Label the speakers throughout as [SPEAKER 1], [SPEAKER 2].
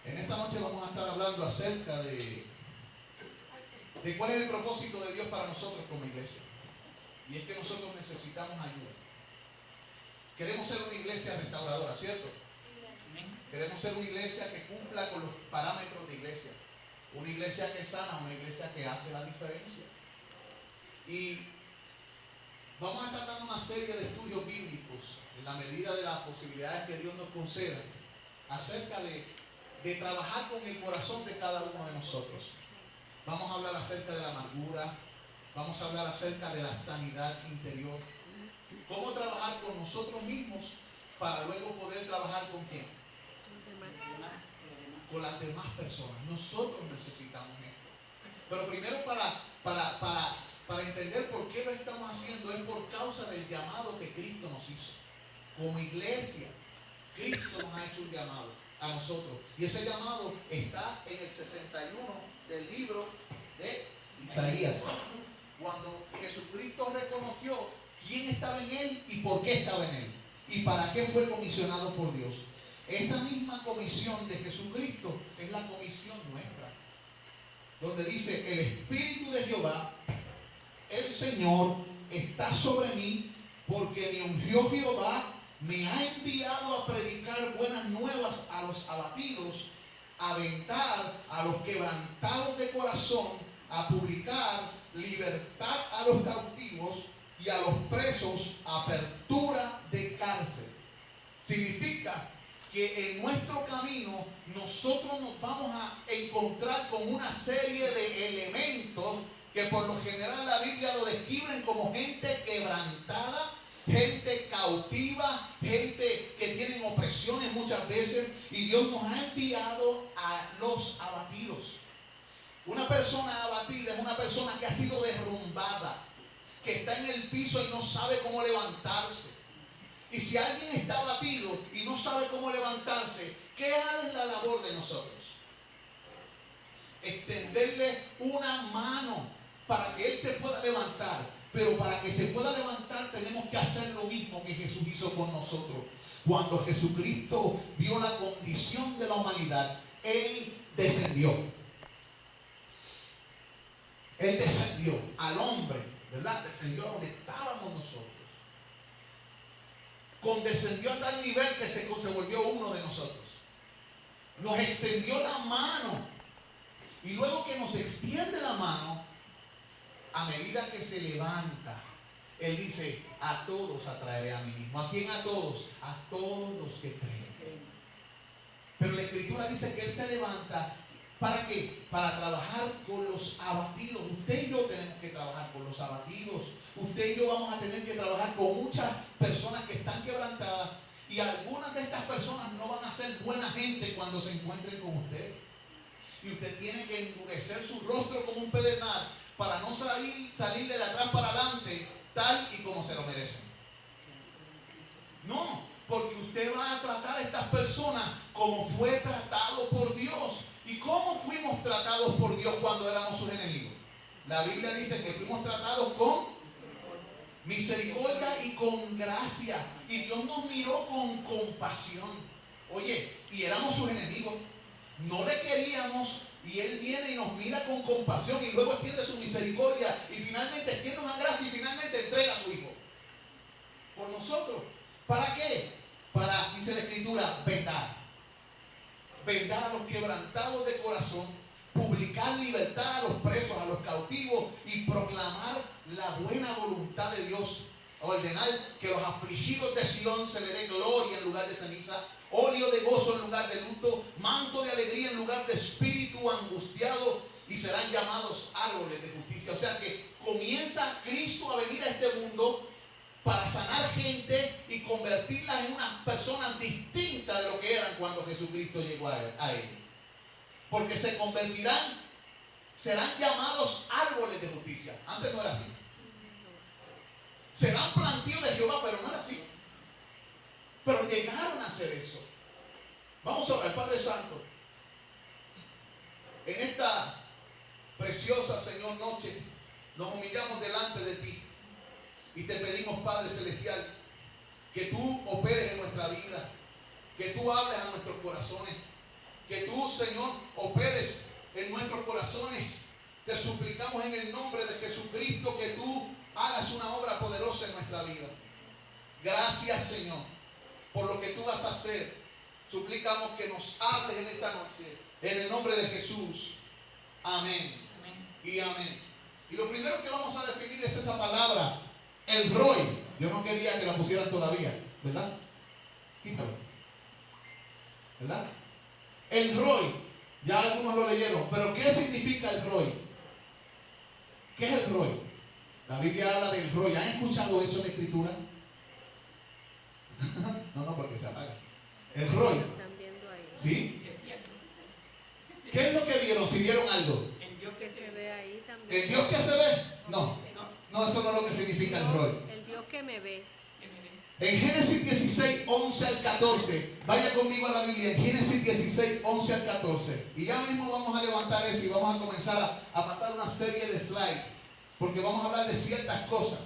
[SPEAKER 1] En esta noche vamos a estar hablando acerca de cuál es el propósito de Dios para nosotros como iglesia. Y es que nosotros necesitamos ayuda. Queremos ser una iglesia restauradora, ¿cierto? Queremos ser una iglesia que cumpla con los parámetros de iglesia. Una iglesia que sana, una iglesia que hace la diferencia. Y vamos a estar dando una serie de estudios bíblicos en la medida de las posibilidades que Dios nos conceda acerca de trabajar con el corazón de cada uno de nosotros. Vamos a hablar acerca de la amargura, vamos a hablar acerca de la sanidad interior, cómo trabajar con nosotros mismos para luego poder trabajar con ¿quién? Con las demás personas. Nosotros necesitamos esto. Pero primero para entender por qué lo estamos haciendo es por causa del llamado que Cristo nos hizo. Como iglesia, Cristo nos ha hecho un llamado a nosotros. Y ese llamado está en el 61 del libro de Isaías. Cuando Jesucristo reconoció quién estaba en él y por qué estaba en él. Y para qué fue comisionado por Dios. Esa misma comisión de Jesucristo es la comisión nuestra. Donde dice, el Espíritu de Jehová, el Señor, está sobre mí, porque me ungió Jehová, me ha enviado a predicar buenas nuevas a los abatidos, a aventar a los quebrantados de corazón, a publicar libertad a los cautivos y a los presos apertura de cárcel. Significa que en nuestro camino nosotros nos vamos a encontrar con una serie de elementos que por lo general la Biblia lo describe como gente quebrantada, gente cautiva, gente que tienen opresiones muchas veces, y Dios nos ha enviado a los abatidos. Una persona abatida es una persona que ha sido derrumbada, que está en el piso y no sabe cómo levantarse. Y si alguien está abatido y no sabe cómo levantarse, ¿qué es la labor de nosotros? Extenderle una mano para que él se pueda levantar. Pero para que se pueda levantar tenemos que hacer lo mismo que Jesús hizo con nosotros. Cuando Jesucristo vio la condición de la humanidad, Él descendió. Él descendió al hombre, ¿verdad? Descendió a donde estábamos nosotros. Condescendió a tal nivel que se volvió uno de nosotros. Nos extendió la mano. Y luego que nos extiende la mano, a medida que se levanta, Él dice, a todos atraeré a mí mismo. ¿A quién? A todos. A todos los que creen. Pero la Escritura dice que Él se levanta. ¿Para qué? Para trabajar con los abatidos. Usted y yo tenemos que trabajar con los abatidos. Usted y yo vamos a tener que trabajar con muchas personas que están quebrantadas. Y algunas de estas personas no van a ser buena gente cuando se encuentren con usted. Y usted tiene que endurecer su rostro como un pedernal para no salir de atrás para adelante tal y como se lo merecen. No, porque usted va a tratar a estas personas como fue tratado por Dios. ¿Y cómo fuimos tratados por Dios cuando éramos sus enemigos? La Biblia dice que fuimos tratados con misericordia y con gracia. Y Dios nos miró con compasión. Oye, y éramos sus enemigos. No le queríamos. Y Él viene y nos mira con compasión y luego extiende su misericordia y finalmente extiende una gracia y finalmente entrega a su Hijo por nosotros. ¿Para qué? Para, dice la Escritura, vendar a los quebrantados de corazón, publicar libertad a los presos, a los cautivos y proclamar la buena voluntad de Dios. Ordenar que los afligidos de Sión se le dé gloria en lugar de ceniza, óleo de gozo en lugar de luto, manto de alegría en lugar de espíritu angustiado, y serán llamados árboles de justicia. O sea que comienza Cristo a venir a este mundo para sanar gente y convertirlas en unas personas distintas de lo que eran cuando Jesucristo llegó a él. Porque se convertirán, serán llamados árboles de justicia. Antes no era así. Serán plantíos de Jehová, pero no era así. Pero llegaron a hacer eso. Vamos a orar. Padre Santo, en esta preciosa, Señor, noche, nos humillamos delante de ti y te pedimos, Padre Celestial, que tú operes en nuestra vida, que tú hables a nuestros corazones, que tú, Señor, operes en nuestros corazones. Te suplicamos en el nombre de Jesucristo que tú hagas una obra poderosa en nuestra vida. Gracias, Señor, por lo que tú vas a hacer. Suplicamos que nos hables en esta noche, en el nombre de Jesús. Amén. Amén. Y amén. Y lo primero que vamos a definir es esa palabra, el Roi. Yo no quería que la pusieran todavía, ¿verdad? Quítalo. ¿Verdad? El Roi. Ya algunos lo leyeron. Pero ¿qué significa el Roi? ¿Qué es el Roi? La Biblia habla del Roi. ¿Han escuchado eso en la Escritura? No, porque se apaga. El Roi. ¿Sí? ¿Qué es lo que vieron? Si vieron algo.
[SPEAKER 2] El Dios que se ve ahí también.
[SPEAKER 1] ¿El Dios que se ve? No, eso no es lo que significa el Roi.
[SPEAKER 2] El Dios que me ve.
[SPEAKER 1] En Génesis 16, 11 al 14, vaya conmigo a la Biblia, en Génesis 16, 11 al 14. Y ya mismo vamos a levantar eso y vamos a comenzar a pasar una serie de slides, porque vamos a hablar de ciertas cosas.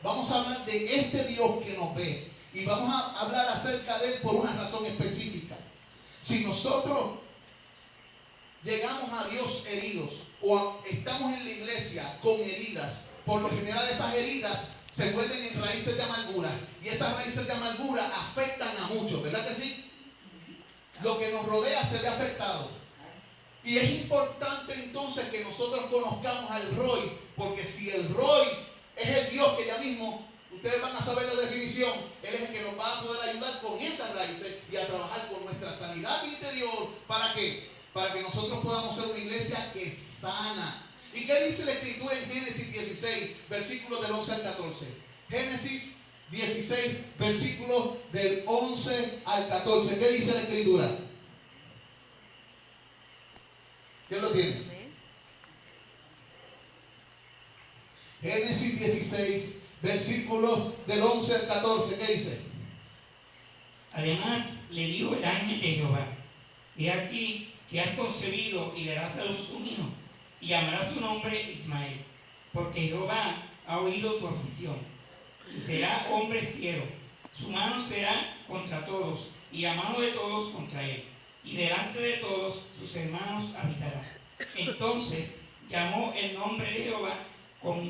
[SPEAKER 1] Vamos a hablar de este Dios que nos ve y vamos a hablar acerca de él por una razón específica. Si nosotros llegamos a Dios heridos o estamos en la iglesia con heridas, por lo general esas heridas se vuelven en raíces de amargura y esas raíces de amargura afectan a muchos, ¿verdad que sí? Lo que nos rodea se ve afectado. Y es importante entonces que nosotros conozcamos al Roi, porque si el Roi es el Dios que ya mismo, ustedes van a saber la definición, Él es el que nos va a poder ayudar con esas raíces y a trabajar con nuestra sanidad interior. ¿Para qué? Para que nosotros podamos ser una iglesia que sana. ¿Y qué dice la Escritura en Génesis 16, versículos del 11 al 14? Génesis 16, versículos del 11 al 14. ¿Qué dice la Escritura? ¿Quién lo tiene? Génesis 16, versículos del 11 al 14. ¿Qué dice?
[SPEAKER 3] Además le dijo el ángel de Jehová: he aquí que has concebido y darás a luz un hijo, y llamarás su nombre Ismael, porque Jehová ha oído tu aflicción. Y será hombre fiero, su mano será contra todos, y a mano de todos contra él, y delante de todos sus hermanos habitará. Entonces llamó el nombre de Jehová como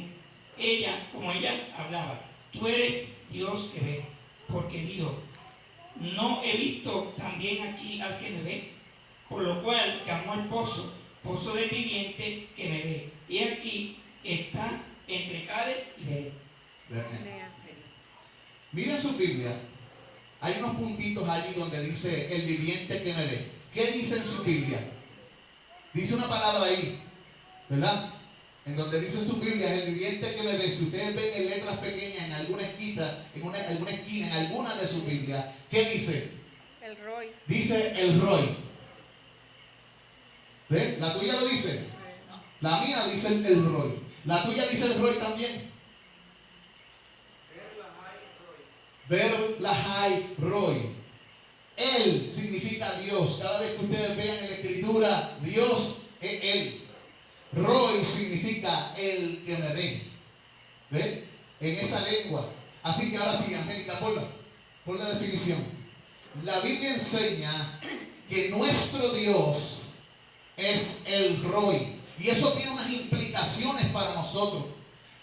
[SPEAKER 3] ella hablaba: tú eres Dios que ve, porque dijo: no he visto también aquí al que me ve. Por lo cual llamó el pozo del viviente que me ve. Y aquí está entre Cades y Bered.
[SPEAKER 1] Miren su Biblia. Hay unos puntitos allí donde dice el viviente que me ve. ¿Qué dice en su Biblia? Dice una palabra ahí, ¿verdad? En donde dice su Biblia, el viviente que me ve. Si ustedes ven en letras pequeñas en alguna esquina, en alguna de sus Biblias, ¿qué dice?
[SPEAKER 2] El Roi.
[SPEAKER 1] Dice el Roi. ¿Ven? ¿La tuya lo dice? La mía dice el Roi. ¿La tuya dice el Roi también? Ver Lahai Roi. Él significa Dios. Cada vez que ustedes vean en la Escritura, Dios es Él. Roi significa el que me ve. ¿Ven? En esa lengua. Así que ahora sí, Angélica, pon la definición. La Biblia enseña que nuestro Dios es el Roi. Y eso tiene unas implicaciones para nosotros.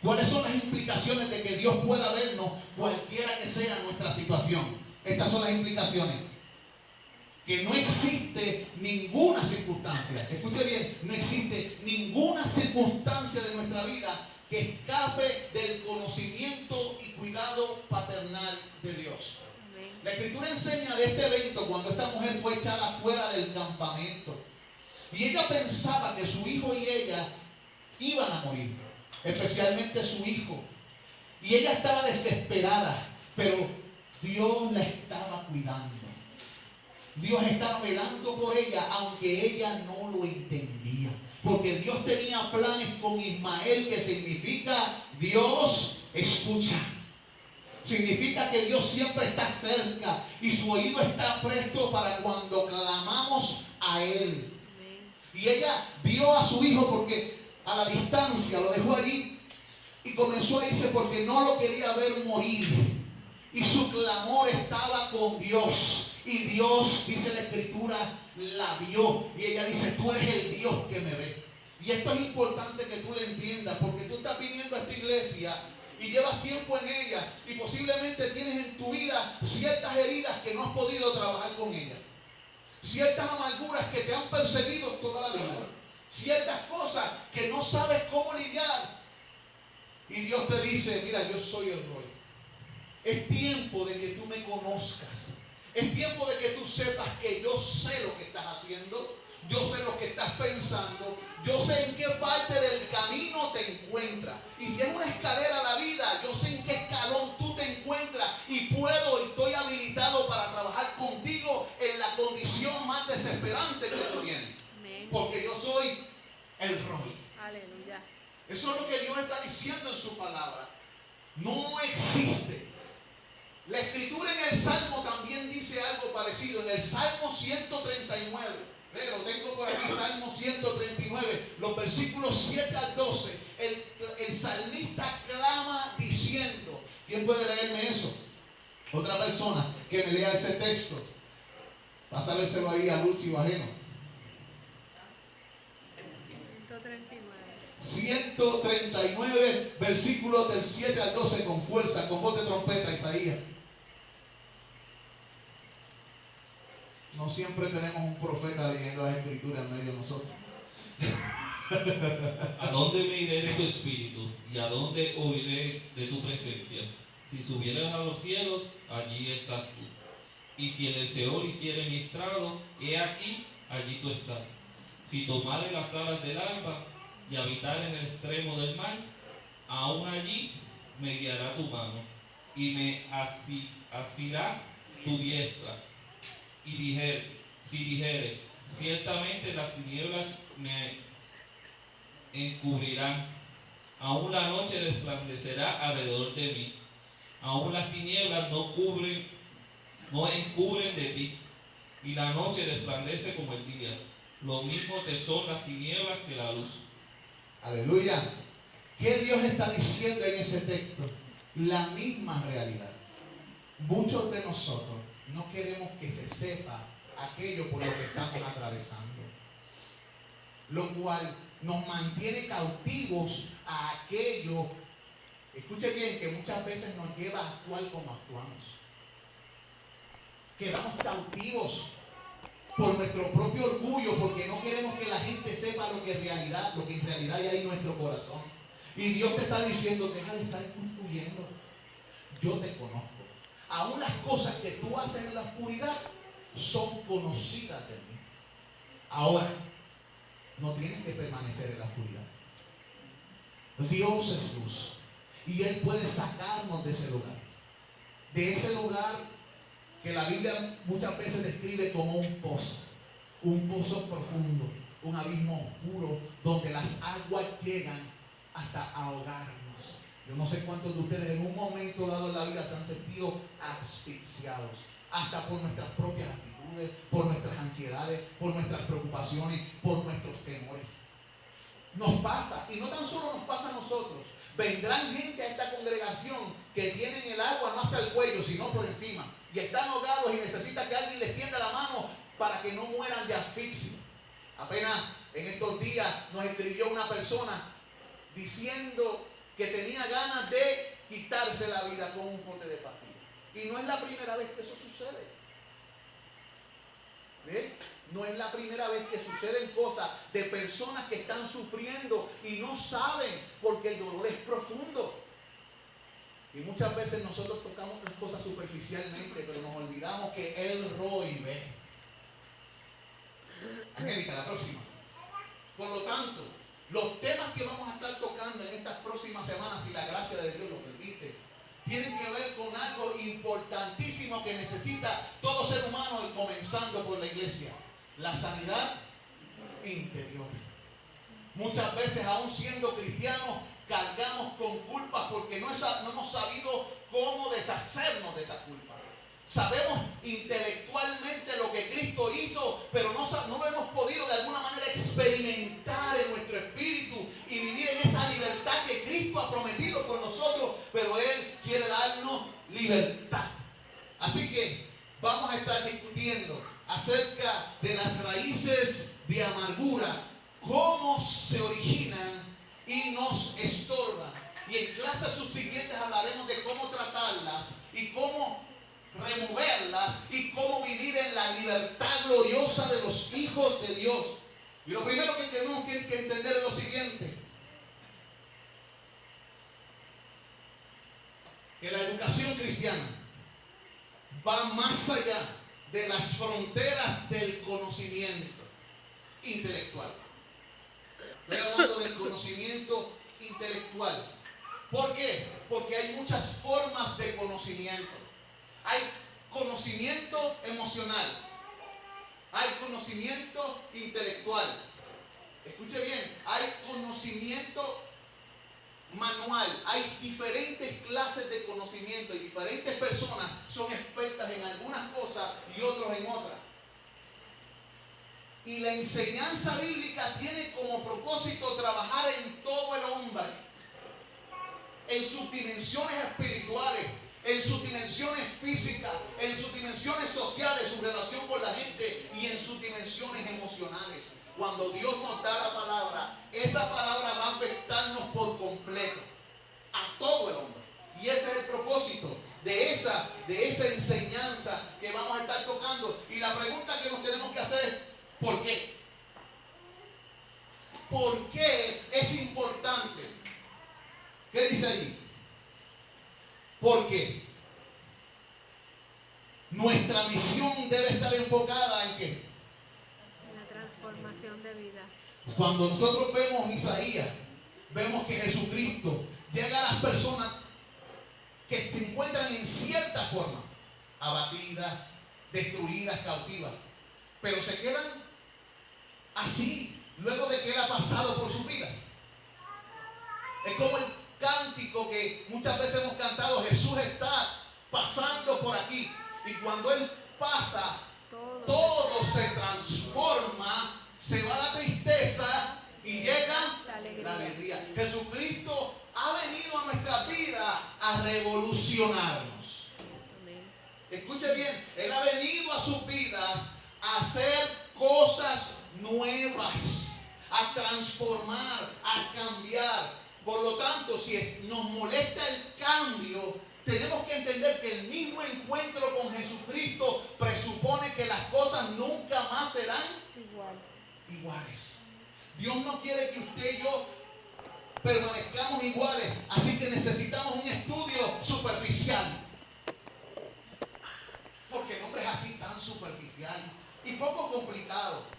[SPEAKER 1] ¿Cuáles son las implicaciones de que Dios pueda vernos cualquiera que sea nuestra situación? Estas son las implicaciones. Que no existe ninguna circunstancia, escuche bien, no existe ninguna circunstancia de nuestra vida que escape del conocimiento y cuidado paternal de Dios. La Escritura enseña de este evento cuando esta mujer fue echada fuera del campamento. Y ella pensaba que su hijo y ella iban a morir, especialmente su hijo. Y ella estaba desesperada, pero Dios la estaba cuidando. Dios estaba velando por ella, aunque ella no lo entendía. Porque Dios tenía planes con Ismael, que significa Dios escucha. Significa que Dios siempre está cerca y su oído está presto para cuando clamamos a Él. Y ella vio a su hijo porque a la distancia lo dejó allí y comenzó a irse porque no lo quería ver morir. Y su clamor estaba con Dios. Y Dios, dice la Escritura, la vio. Y ella dice, tú eres el Dios que me ve. Y esto es importante que tú lo entiendas, porque tú estás viniendo a esta iglesia y llevas tiempo en ella y posiblemente tienes en tu vida ciertas heridas que no has podido trabajar con ellas, ciertas amarguras que te han perseguido toda la vida, ciertas cosas que no sabes cómo lidiar. Y Dios te dice, mira, yo soy el Roy. Es tiempo de que tú me conozcas. Es tiempo de que tú sepas que yo sé lo que estás haciendo. Yo sé lo que estás pensando. Yo sé en qué parte del camino te encuentras. Y si es una escalera a la vida, yo sé en qué escalón tú te encuentras. Y puedo y estoy habilitado para trabajar contigo en la condición más desesperante que tú tienes.
[SPEAKER 2] Amén.
[SPEAKER 1] Porque yo soy el Roy.
[SPEAKER 2] Aleluya.
[SPEAKER 1] Eso es lo que Dios está diciendo en su palabra. No existe. La Escritura en el Salmo también dice algo parecido. En el Salmo 139. Lo tengo por aquí, Salmo 139, los versículos 7 al 12. El salmista clama diciendo, ¿quién puede leerme eso? Otra persona que me lea ese texto. Pásaleselo ahí a Luchi o ajeno. 139, versículos del 7 al 12, con fuerza, con voz de trompeta, Isaías. No siempre tenemos un profeta leyendo las escrituras en medio de nosotros.
[SPEAKER 4] ¿A dónde me iré de tu espíritu? ¿Y a dónde oiré de tu presencia? Si subieras a los cielos, allí estás tú. Y si en el Seol hiciere mi estrado, he aquí, allí tú estás. Si tomare las alas del alba y habitar en el extremo del mar, aún allí me guiará tu mano y me asirá tu diestra. Y si dijere, ciertamente las tinieblas me encubrirán, aún la noche resplandecerá alrededor de mí, aún las tinieblas no encubren de ti, y la noche resplandece como el día. Lo mismo te son las tinieblas que la luz.
[SPEAKER 1] Aleluya. ¿Qué Dios está diciendo en ese texto? La misma realidad. Muchos de nosotros no queremos que se sepa aquello por lo que estamos atravesando, lo cual nos mantiene cautivos a aquello. Escuche bien, que muchas veces nos lleva a actuar como actuamos. Quedamos cautivos por nuestro propio orgullo, porque no queremos que la gente sepa lo que en realidad hay en nuestro corazón. Y Dios te está diciendo, deja de estar construyendo. Yo te conozco. Aún las cosas que tú haces en la oscuridad son conocidas de mí. Ahora, no tienes que permanecer en la oscuridad. Dios es luz. Y Él puede sacarnos de ese lugar. De ese lugar que la Biblia muchas veces describe como un pozo profundo, un abismo oscuro, donde las aguas llegan hasta ahogarnos. Yo no sé cuántos de ustedes en un momento dado en la vida se han sentido asfixiados, hasta por nuestras propias actitudes, por nuestras ansiedades, por nuestras preocupaciones, por nuestros temores. Nos pasa, y no tan solo nos pasa a nosotros. Vendrán gente a esta congregación que tienen el agua no hasta el cuello, sino por encima, y están ahogados y necesitan que alguien les tienda la mano para que no mueran de asfixia. Apenas en estos días nos escribió una persona diciendo que tenía ganas de quitarse la vida con un pote de pastillas. Y no es la primera vez que eso sucede. ¿Ven? No es la primera vez que suceden cosas de personas que están sufriendo y no saben, porque el dolor es profundo. Y muchas veces nosotros tocamos las cosas superficialmente, pero nos olvidamos que Él Roy ve. Angélica, la próxima. Por lo tanto, los temas que vamos a estar tocando en estas próximas semanas, si la gracia de Dios lo permite, tienen que ver con algo importantísimo que necesita todo ser humano, comenzando por la iglesia: la sanidad interior. Muchas veces, aún siendo cristianos, cargamos con culpas porque no hemos sabido cómo deshacernos de esa culpa. Sabemos intelectualmente lo que Cristo hizo, pero no lo hemos podido de alguna manera experimentar en nuestro espíritu y vivir en esa libertad que Cristo ha prometido por nosotros, pero Él quiere darnos libertad. Así que vamos a estar discutiendo las raíces de amargura, cómo se originan y nos estorban. Y en clases subsiguientes hablaremos de cómo tratarlas y cómo removerlas y cómo vivir en la libertad gloriosa de los hijos de Dios. Y lo primero que tenemos que entender es lo siguiente: que la educación cristiana va más allá de las fronteras del conocimiento intelectual. Estoy hablando del conocimiento intelectual. ¿Por qué? Porque hay muchas formas de conocimiento. Hay conocimiento emocional, hay conocimiento intelectual. Escuche bien, hay conocimiento manual, hay diferentes clases de conocimiento y diferentes personas son expertas en algunas cosas y otros en otras. Y la enseñanza bíblica tiene como propósito trabajar en todo el hombre, en sus dimensiones espirituales, en sus dimensiones físicas, en sus dimensiones sociales, su relación con la gente y en sus dimensiones emocionales. Cuando Dios nos da la palabra, esa palabra va a afectarnos por completo a todo el hombre. Y ese es el propósito de esa enseñanza que vamos a estar tocando. Y la pregunta que nos tenemos que hacer es: ¿por qué? ¿Por qué es importante? ¿Qué dice ahí? Porque nuestra misión debe estar enfocada en ¿qué?
[SPEAKER 2] En la transformación de vida.
[SPEAKER 1] Cuando nosotros vemos Isaías, vemos que Jesucristo llega a las personas que se encuentran en cierta forma abatidas, destruidas, cautivas, pero se quedan así luego de que Él ha pasado por sus vidas. Es como el cántico que muchas veces hemos cantado: Jesús está pasando por aquí. Y cuando Él pasa, todo se transforma, se va la tristeza y llega la alegría. Jesucristo ha venido a nuestra vida a revolucionarnos.
[SPEAKER 2] Amén.
[SPEAKER 1] Escuche bien, Él ha venido a sus vidas a hacer cosas nuevas, a transformar, a cambiar. Por lo tanto, si nos molesta el cambio, tenemos que entender que el mismo encuentro con Jesucristo presupone que las cosas nunca más serán iguales. Dios no quiere que usted y yo permanezcamos iguales, así que necesitamos un estudio superficial. Porque el hombre es así, tan superficial y poco complicado.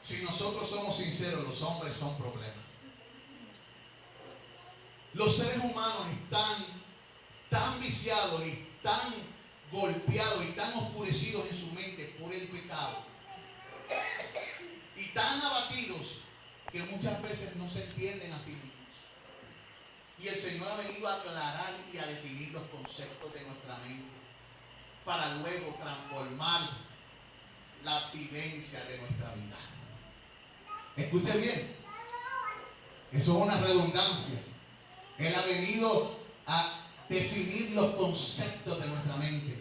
[SPEAKER 1] Si nosotros somos sinceros, los hombres son problemas. Los seres humanos están tan viciados y tan golpeados y tan oscurecidos en su mente por el pecado y tan abatidos que muchas veces no se entienden a sí mismos. Y el Señor ha venido a aclarar y a definir los conceptos de nuestra mente para luego transformar la vivencia de nuestra vida. Escuche bien, eso es una redundancia. Él ha venido a definir los conceptos de nuestra mente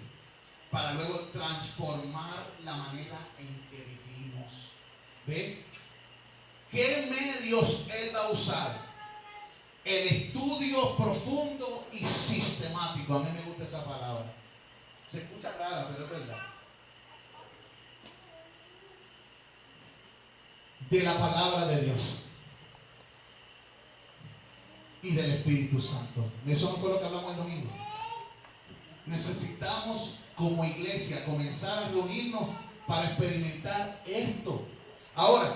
[SPEAKER 1] para luego transformar la manera en que vivimos. ¿Ve? ¿Qué medios Él va a usar? El estudio profundo y sistemático. A mí me gusta esa palabra. Se escucha rara, pero es verdad. De la palabra de Dios y del Espíritu Santo. Eso no fue lo que hablamos el domingo. Necesitamos como iglesia comenzar a reunirnos para experimentar esto. Ahora,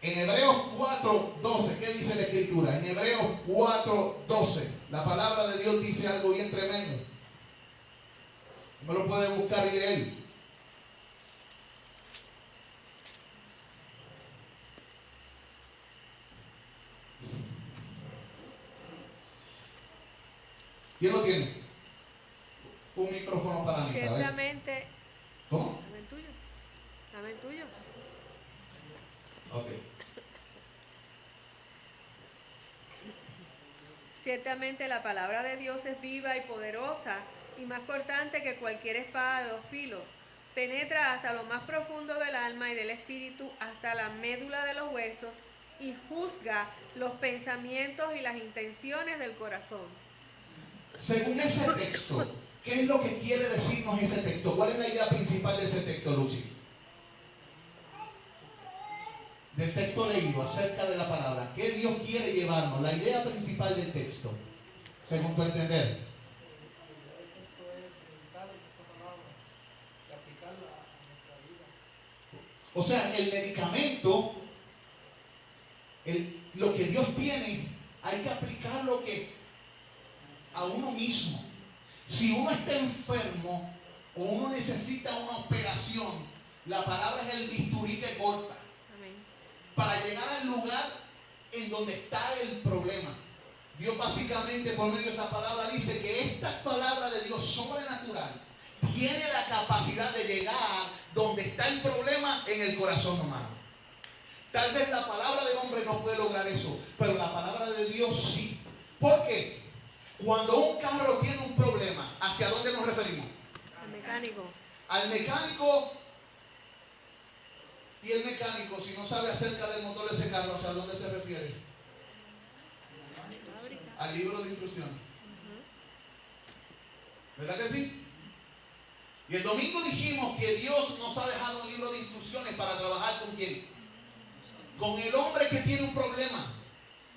[SPEAKER 1] en Hebreos 4:12, ¿qué dice la Escritura? En Hebreos 4:12, la palabra de Dios dice algo bien tremendo. ¿Me lo pueden buscar y leer? ¿Quién lo tiene? Un micrófono para mí.
[SPEAKER 2] Ciertamente.
[SPEAKER 1] ¿Cómo?
[SPEAKER 2] Dame el tuyo. Dame el tuyo.
[SPEAKER 1] Ok.
[SPEAKER 2] Ciertamente la palabra de Dios es viva y poderosa y más cortante que cualquier espada de dos filos. Penetra hasta lo más profundo del alma y del espíritu, hasta la médula de los huesos, y juzga los pensamientos y las intenciones del corazón.
[SPEAKER 1] Según ese texto, ¿qué es lo que quiere decirnos ese texto? ¿Cuál es la idea principal de ese texto, Lucy? Del texto leído acerca de la palabra. ¿Qué Dios quiere llevarnos? La idea principal del texto, según tu entender. O sea, el medicamento, lo que Dios tiene, hay que aplicarlo a uno mismo. Si uno está enfermo o uno necesita una operación, la palabra es el bisturí que corta.
[SPEAKER 2] Amén.
[SPEAKER 1] Para llegar al lugar en donde está el problema. Dios básicamente por medio de esa palabra dice que esta palabra de Dios sobrenatural tiene la capacidad de llegar donde está el problema en el corazón humano. Tal vez la palabra del hombre no puede lograr eso, pero la palabra de Dios sí. ¿Por qué? Cuando un carro tiene un problema, ¿hacia dónde nos referimos?
[SPEAKER 2] Al mecánico.
[SPEAKER 1] Al mecánico. Y el mecánico, si no sabe acerca del motor de ese carro, ¿hacia dónde se refiere? Al libro de instrucciones. ¿Verdad que sí? Y el domingo dijimos que Dios nos ha dejado un libro de instrucciones para trabajar con quién. Con el hombre que tiene un problema.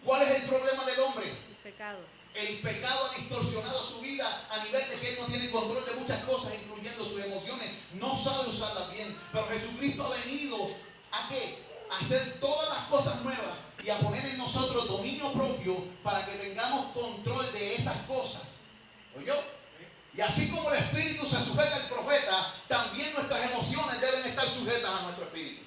[SPEAKER 1] ¿Cuál es el problema del hombre?
[SPEAKER 2] El pecado.
[SPEAKER 1] El pecado ha distorsionado su vida a nivel de que él no tiene control de muchas cosas, incluyendo sus emociones. No sabe usarlas bien. Pero Jesucristo ha venido ¿a qué? A hacer todas las cosas nuevas y a poner en nosotros dominio propio para que tengamos control de esas cosas. ¿Oyó? Y así como el espíritu se sujeta al profeta, también nuestras emociones deben estar sujetas a nuestro espíritu.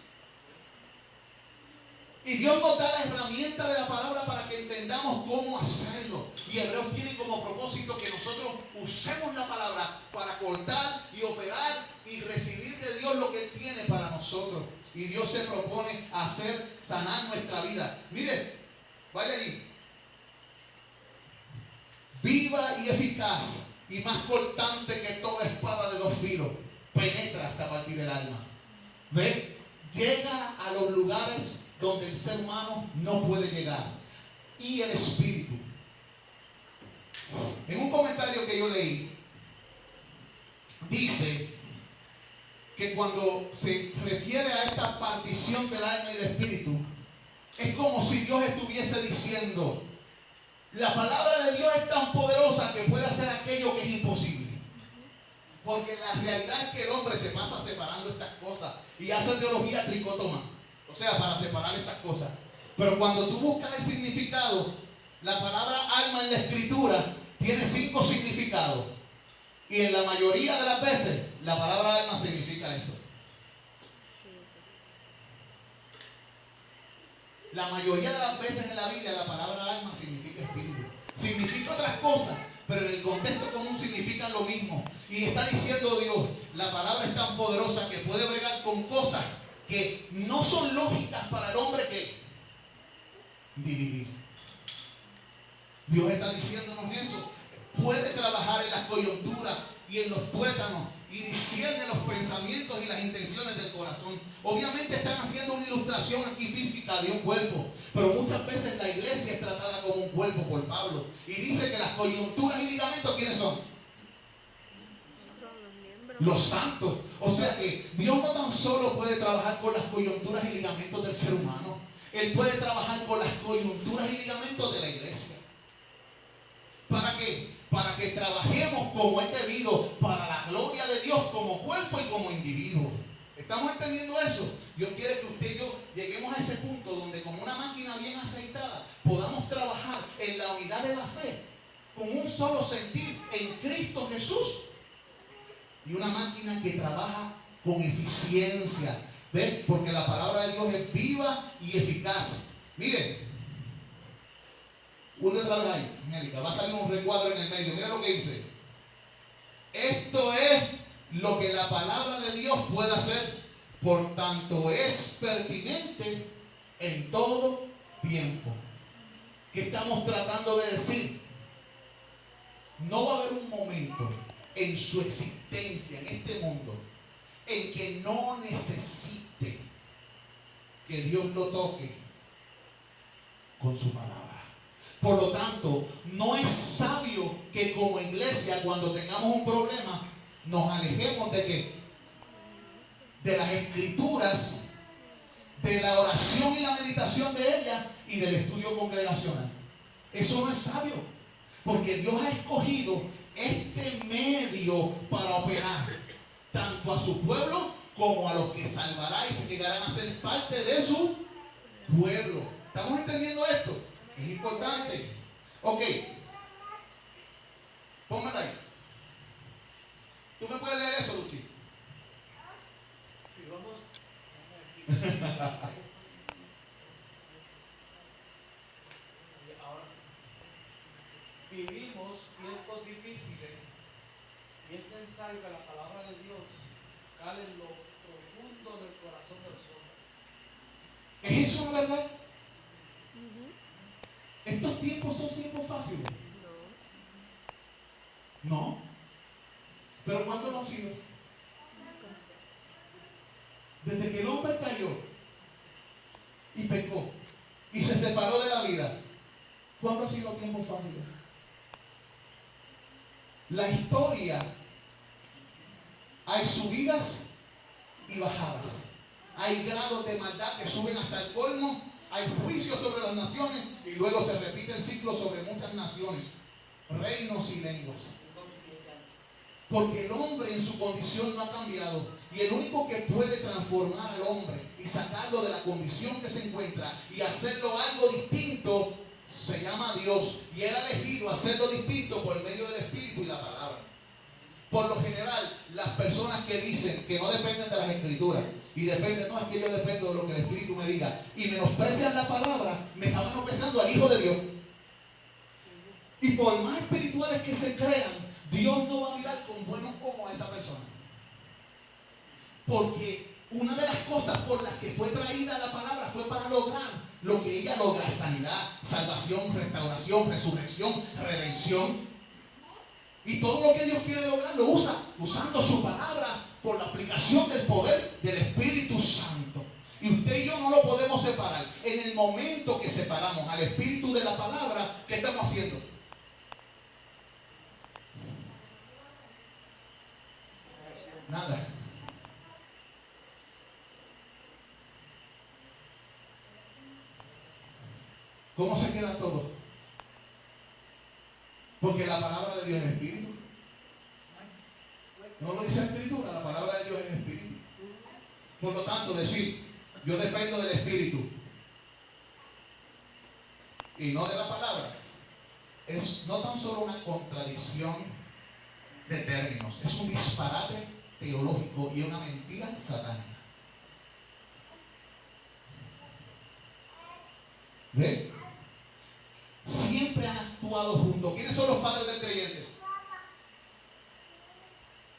[SPEAKER 1] Y Dios nos da la herramienta de la palabra para que entendamos cómo hacerlo. Y Hebreos tiene como propósito que nosotros usemos la palabra para cortar y operar y recibir de Dios lo que Él tiene para nosotros. Y Dios se propone hacer sanar nuestra vida. Mire, vaya allí. Viva y eficaz y más cortante que toda espada de dos filos, penetra hasta partir el alma. ¿Ve? Llega a los lugares donde el ser humano no puede llegar. Y el espíritu. En un comentario que yo leí, dice que cuando se refiere a esta partición del alma y del espíritu, es como si Dios estuviese diciendo: la palabra de Dios es tan poderosa que puede hacer aquello que es imposible. Porque la realidad es que el hombre se pasa separando estas cosas y hace teología tricótoma, o sea, para separar estas cosas. Pero cuando tú buscas el significado, la palabra alma en la escritura tiene 5 significados. Y en la mayoría de las veces, la palabra alma significa esto. La mayoría de las veces en la Biblia, la palabra alma significa espíritu. Significa otras cosas, pero en el contexto común significan lo mismo. Y está diciendo Dios, la palabra es tan poderosa que puede bregar con cosas que no son lógicas para el hombre que dividir. Dios está diciéndonos eso. Puede trabajar en las coyunturas y en los tuétanos y discierne los pensamientos y las intenciones del corazón. Obviamente están haciendo una ilustración aquí física de un cuerpo, pero muchas veces la iglesia es tratada como un cuerpo por Pablo. Y dice que las coyunturas y ligamentos, ¿quiénes son? Los santos. O sea que Dios no tan solo puede trabajar con las coyunturas y ligamentos del ser humano, Él puede trabajar con las coyunturas y ligamentos de la iglesia. ¿Para qué? Para que trabajemos como es debido, para la gloria de Dios como cuerpo y como individuo. ¿Estamos entendiendo eso? Dios quiere que usted y yo lleguemos a ese punto donde, como una máquina bien aceitada, podamos trabajar en la unidad de la fe con un solo sentir en Cristo Jesús. Y una máquina que trabaja con eficiencia. ¿Ven? Porque la palabra de Dios es viva y eficaz. Miren, una otra vez ahí, Angélica, va a salir un recuadro en el medio. Mira lo que dice. Esto es lo que la palabra de Dios puede hacer, por tanto es pertinente en todo tiempo. ¿Qué estamos tratando de decir? No va a haber un momento en su existencia, en este mundo, en que no necesite que Dios lo toque con su palabra. Por lo tanto, no es sabio que como iglesia, cuando tengamos un problema, nos alejemos de las escrituras, de la oración y la meditación de ellas y del estudio congregacional. Eso no es sabio, porque Dios ha escogido este medio para operar tanto a su pueblo como a los que salvará y se llegarán a ser parte de su pueblo. ¿Estamos entendiendo esto? Es importante. Ok, póngala ahí. ¿Tú me puedes leer eso, Luchi?
[SPEAKER 5] Vivimos tiempos difíciles y es necesario que la palabra de Dios cale en lo profundo del corazón de los hombres.
[SPEAKER 1] ¿Es eso una verdad? ¿Estos tiempos son tiempos fáciles? No. ¿Pero cuándo lo han sido? Desde que el hombre cayó y pecó y se separó de la vida, ¿cuándo han sido tiempos fáciles? La historia, hay subidas y bajadas. Hay grados de maldad que suben hasta el colmo. Hay juicios sobre las naciones y luego se repite el ciclo sobre muchas naciones, reinos y lenguas. Porque el hombre en su condición no ha cambiado. Y el único que puede transformar al hombre y sacarlo de la condición que se encuentra y hacerlo algo distinto, se llama Dios. Y él ha elegido hacerlo distinto por medio del Espíritu y la palabra. Por lo general, las personas que dicen que no dependen de las Escrituras y dependen, no, es que yo dependo de lo que el Espíritu me diga, y menosprecian la palabra, me están menospreciando al Hijo de Dios. Y por más espirituales que se crean, Dios no va a mirar con buenos ojos a esa persona. Porque una de las cosas por las que fue traída la palabra fue para lograr lo que ella logra: sanidad, salvación, restauración, resurrección, redención. Y todo lo que Dios quiere lograr lo usa usando su palabra por la aplicación del poder del Espíritu Santo. Y usted y yo no lo podemos separar. En el momento que separamos al Espíritu de la palabra, ¿qué estamos haciendo? Nada. ¿Cómo se queda todo? Porque la palabra de Dios es espíritu. No lo dice la Escritura, la palabra de Dios es espíritu. Por lo tanto, decir, yo dependo del Espíritu y no de la palabra, es no tan solo una contradicción de términos, es un disparate teológico y una mentira satánica. ¿Ven? Siempre han actuado juntos. ¿Quiénes son los padres del creyente?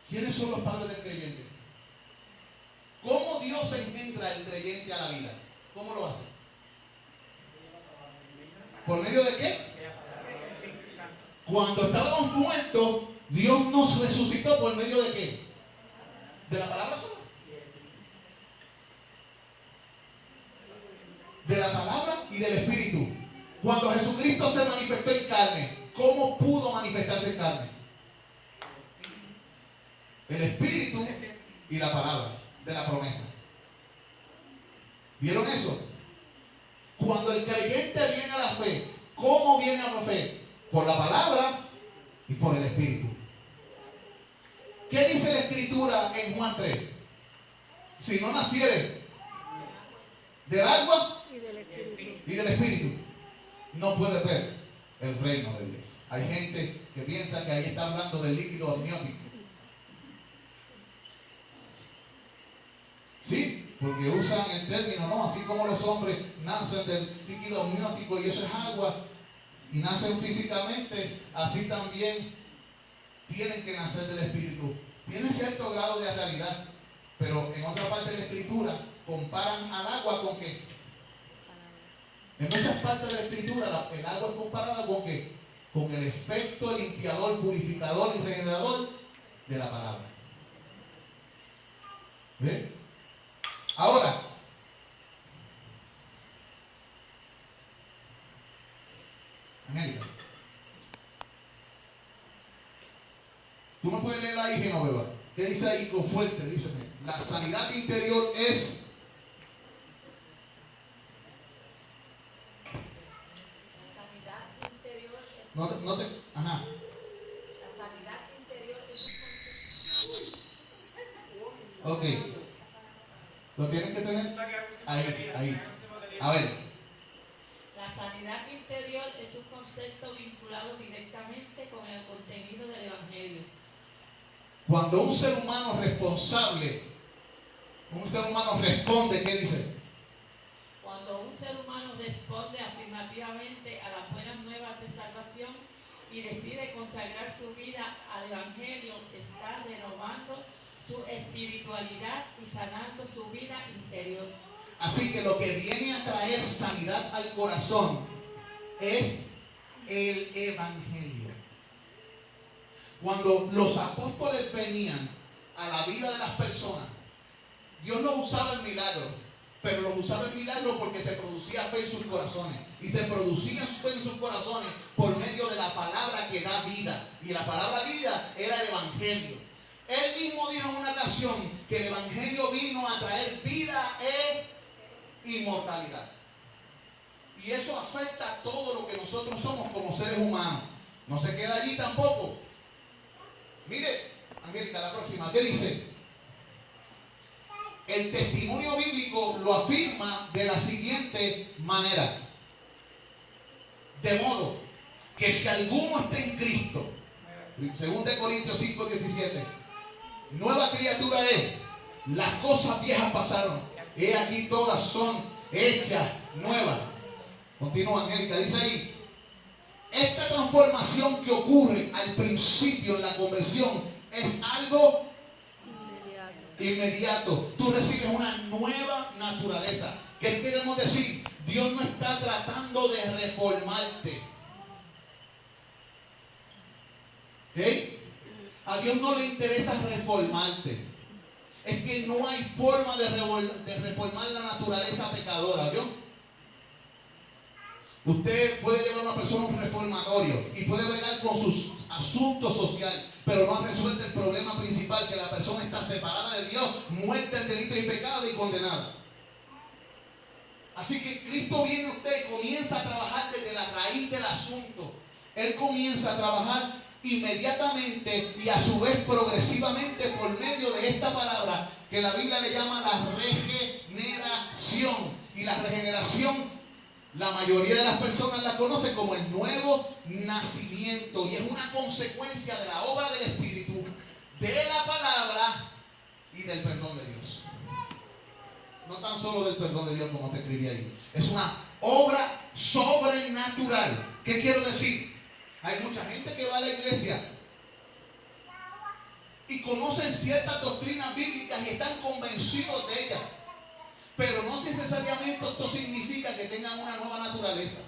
[SPEAKER 1] ¿Quiénes son los padres del creyente? ¿Cómo Dios engendra el creyente a la vida? ¿Cómo lo hace? ¿Por medio de qué? Cuando estábamos muertos, Dios nos resucitó ¿por medio de qué? ¿De la palabra sola? De la palabra y del Espíritu. Cuando Jesucristo se manifestó en carne, ¿cómo pudo manifestarse en carne? El Espíritu y la palabra de la promesa. ¿Vieron eso? Cuando el creyente viene a la fe, ¿cómo viene a la fe? Por la palabra y por el Espíritu. ¿Qué dice la Escritura en Juan 3? Si no naciere del agua y del Espíritu, no puede ver el reino de Dios. Hay gente que piensa que ahí está hablando del líquido amniótico. Sí, porque usan el término, ¿no? Así como los hombres nacen del líquido amniótico y eso es agua, y nacen físicamente, así también tienen que nacer del Espíritu. Tiene cierto grado de realidad, pero en otra parte de la Escritura comparan al agua con ¿qué? En muchas partes de la Escritura el agua es comparada con ¿qué? con el efecto limpiador, purificador y regenerador de la palabra. ¿Ven? Ahora, Angélica, tú me puedes leer ahí, Genoveva. ¿Qué dice ahí con fuerte? Díceme. La sanidad interior es... Ajá.
[SPEAKER 6] La sanidad interior es un
[SPEAKER 1] Ok. ¿Lo tienen que tener? Ahí. A ver.
[SPEAKER 6] La sanidad interior es un concepto vinculado directamente con el contenido del Evangelio.
[SPEAKER 1] Cuando un ser humano responsable, un ser humano responde, ¿qué dice?
[SPEAKER 6] Cuando un ser humano responde afirmativamente a las buenas nuevas de salvación y decide consagrar su vida al Evangelio, está renovando su espiritualidad y sanando su vida interior.
[SPEAKER 1] Así que lo que viene a traer sanidad al corazón es el Evangelio. Cuando los apóstoles venían a la vida de las personas, Dios no usaba el milagro, pero los usaba el milagro porque se producía fe en sus corazones. Y se producía fe en sus corazones por medio de la palabra que da vida. Y la palabra vida era el Evangelio. Él mismo dijo en una ocasión que el Evangelio vino a traer vida e inmortalidad. Y eso afecta a todo lo que nosotros somos como seres humanos. No se queda allí tampoco. Mire, Angélica, la próxima, ¿qué dice? El testimonio bíblico lo afirma de la siguiente manera. De modo que si alguno está en Cristo, 2 Corintios 5, 17, nueva criatura es, las cosas viejas pasaron, he aquí todas son hechas nuevas. Continúa, Angélica, dice ahí, esta transformación que ocurre al principio en la conversión es algo inmediato. Tú recibes una nueva naturaleza. ¿Qué queremos decir? Dios no está tratando de reformarte. ¿Ok? A Dios no le interesa reformarte. Es que no hay forma de reformar la naturaleza pecadora. ¿Yo? Usted puede llevar a una persona a un reformatorio y puede bregar con sus asuntos sociales, pero no ha resuelto el problema principal, que la persona está separada de Dios, muerta en delito y pecado y condenada. Así que Cristo viene a usted y comienza a trabajar desde la raíz del asunto. Él comienza a trabajar inmediatamente y a su vez progresivamente por medio de esta palabra que la Biblia le llama la regeneración. Y la regeneración, la mayoría de las personas la conocen como el nuevo nacimiento, y es una consecuencia de la obra del Espíritu, de la palabra y del perdón de Dios. No tan solo del perdón de Dios como se escribía ahí. Es una obra sobrenatural. ¿Qué quiero decir? Hay mucha gente que va a la iglesia y conocen ciertas doctrinas bíblicas y están convencidos de ellas, pero no necesariamente esto significa que tengan una nueva naturaleza.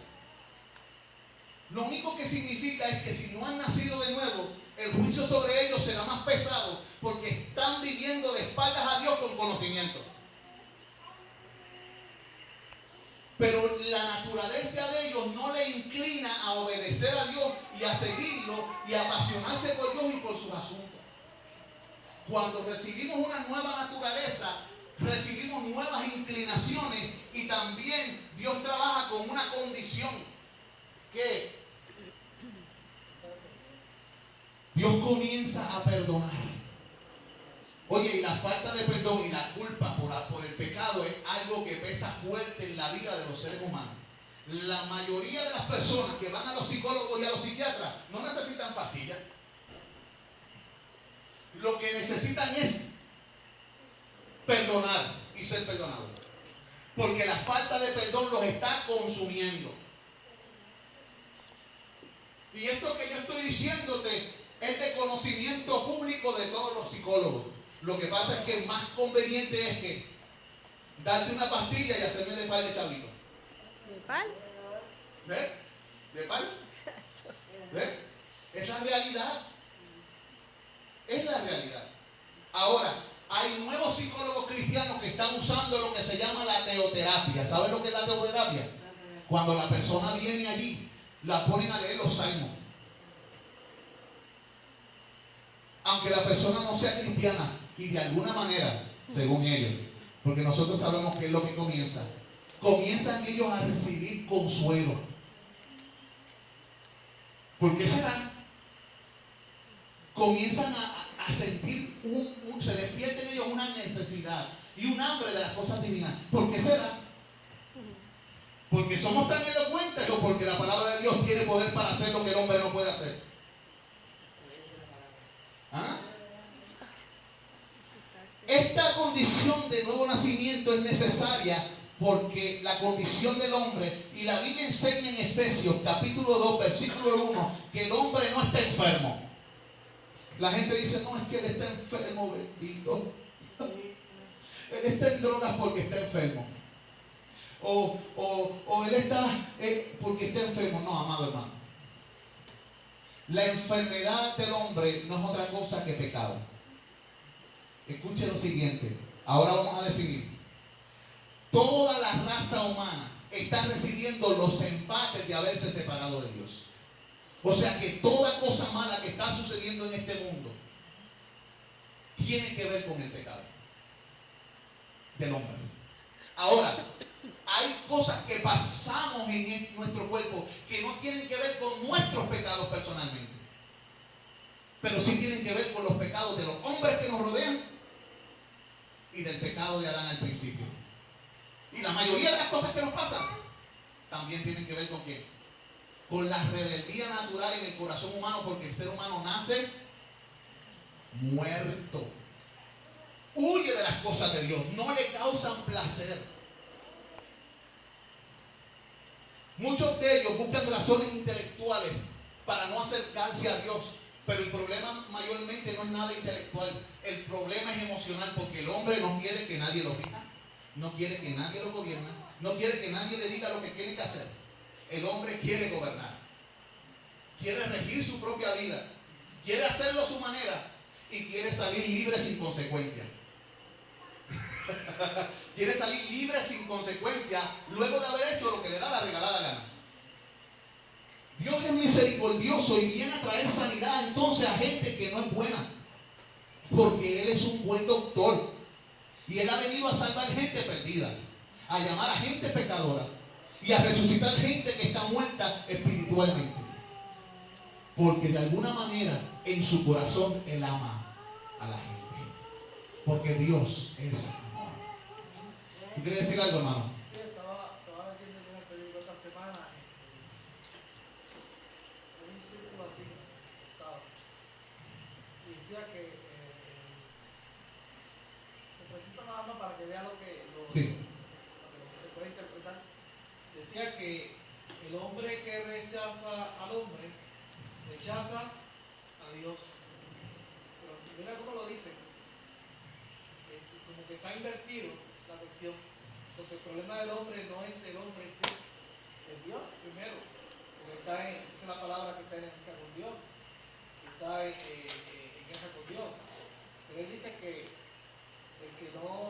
[SPEAKER 1] Lo único que significa es que si no han nacido de nuevo, el juicio sobre ellos será más pesado porque están viviendo de espaldas a Dios con conocimiento. Pero la naturaleza de ellos no le inclina a obedecer a Dios y a seguirlo y a apasionarse por Dios y por sus asuntos. Cuando recibimos una nueva naturaleza, recibimos nuevas inclinaciones, y también Dios trabaja con una condición, que Dios comienza a perdonar. Oye, y la falta de perdón y la culpa por el pecado es algo que pesa fuerte en la vida de los seres humanos. La mayoría de las personas que van a los psicólogos y a los psiquiatras no necesitan pastillas. Lo que necesitan es perdonar y ser perdonados, porque la falta de perdón los está consumiendo. Y esto que yo estoy diciéndote es de conocimiento público de todos los psicólogos. Lo que pasa es que más conveniente es que darte una pastilla y hacerme de pal de chavito.
[SPEAKER 2] ¿De pal?
[SPEAKER 1] ¿Ves? ¿De pal? ¿Ves? Es la realidad. Es la realidad. Ahora, hay nuevos psicólogos cristianos que están usando lo que se llama la teoterapia. ¿Saben lo que es la teoterapia? Cuando la persona viene allí, la ponen a leer los salmos. Aunque la persona no sea cristiana, y de alguna manera, según ellos, porque nosotros sabemos que es lo que comienzan ellos a recibir consuelo. ¿Por qué será? Comienzan a sentir, se despierta en ellos una necesidad y un hambre de las cosas divinas. ¿Por qué será? ¿Porque somos tan elocuentes o porque la palabra de Dios tiene poder para hacer lo que el hombre no puede hacer? ¿Ah? Esta condición de nuevo nacimiento es necesaria porque la condición del hombre, y la Biblia enseña en Efesios capítulo 2 versículo 1 que el hombre no está enfermo. La gente dice, no, es que él está enfermo, bendito. Él está en drogas porque está enfermo. O él está porque está enfermo. No, amado hermano. La enfermedad del hombre no es otra cosa que pecado. Escuche lo siguiente. Ahora vamos a definir. Toda la raza humana está recibiendo los embates de haberse separado de Dios. O sea que toda cosa mala que está sucediendo en este mundo tiene que ver con el pecado del hombre. Ahora, hay cosas que pasamos en nuestro cuerpo que no tienen que ver con nuestros pecados personalmente, pero sí tienen que ver con los pecados de los hombres que nos rodean y del pecado de Adán al principio. Y la mayoría de las cosas que nos pasan también tienen que ver con ¿qué? Con la rebeldía natural en el corazón humano, porque el ser humano nace muerto. Huye de las cosas de Dios, no le causan placer. Muchos de ellos buscan razones intelectuales para no acercarse a Dios, pero el problema mayormente no es nada intelectual. El problema es emocional, porque el hombre no quiere que nadie lo rija, no quiere que nadie lo gobierne, no quiere que nadie le diga lo que tiene que hacer. El hombre quiere gobernar, quiere regir su propia vida, quiere hacerlo a su manera y quiere salir libre sin consecuencia. Quiere salir libre sin consecuencia luego de haber hecho lo que le da la regalada gana. Dios es misericordioso y viene a traer sanidad entonces a gente que no es buena, porque Él es un buen doctor y Él ha venido a salvar gente perdida, a llamar a gente pecadora y a resucitar gente que está muerta espiritualmente, porque de alguna manera en su corazón Él ama a la gente, porque Dios es amor. ¿Tú quieres decir algo, hermano?
[SPEAKER 5] Sí, estaba leyendo en el periódico esta semana en un círculo así, y decía que me presento nada más para que vea lo que
[SPEAKER 1] Sí.
[SPEAKER 5] se puede interpretar. Decía que el hombre que rechaza al hombre rechaza a Dios. Pero mira cómo lo dice, como que está invertido la cuestión, porque el problema del hombre no es el hombre en sí, es Dios primero, porque esa es la palabra que está en guerra con Dios, está en guerra con Dios. Pero él dice que el que no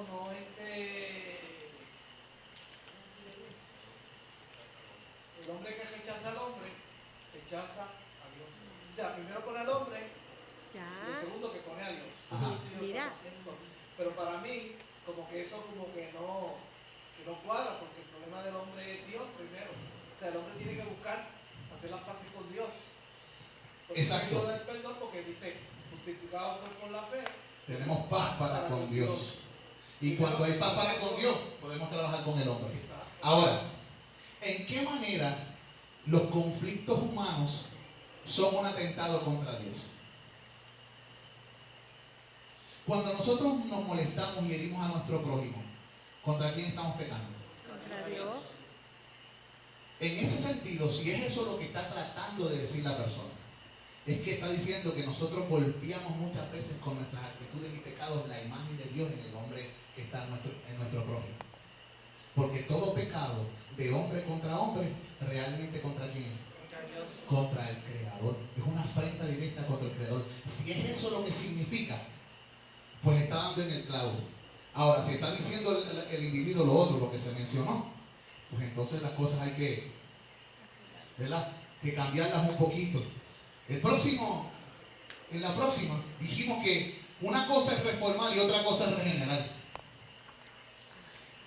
[SPEAKER 5] el hombre que rechaza al hombre rechaza a Dios. O sea, primero pone al hombre y lo segundo que pone a Dios.
[SPEAKER 1] Ajá.
[SPEAKER 2] Mira.
[SPEAKER 5] Pero para mí, como que eso como que no cuadra, porque el problema del hombre es Dios primero. O sea, el hombre tiene que buscar hacer las paces con Dios. Porque
[SPEAKER 1] Exacto.
[SPEAKER 5] Dios da el perdón porque dice, justificado pues por la fe,
[SPEAKER 1] Tenemos paz para con Dios. Y cuando hay paz para con Dios, podemos trabajar con el hombre. Ahora, ¿en qué manera los conflictos humanos son un atentado contra Dios? Cuando nosotros nos molestamos y herimos a nuestro prójimo, ¿contra quién estamos pecando?
[SPEAKER 2] Contra Dios.
[SPEAKER 1] En ese sentido, si es eso lo que está tratando de decir la persona, es que está diciendo que nosotros golpeamos muchas veces con nuestras actitudes y pecados la imagen de Dios en el hombre que está en nuestro prójimo. Porque todo pecado de hombre contra hombre, realmente ¿contra quién es? Contra el Creador. Es una afrenta directa contra el Creador. Si es eso lo que significa, pues está dando en el clavo. Ahora, si está diciendo el individuo lo otro, lo que se mencionó, pues entonces las cosas hay que, ¿verdad?, que cambiarlas un poquito. En la próxima dijimos que una cosa es reformar y otra cosa es regenerar.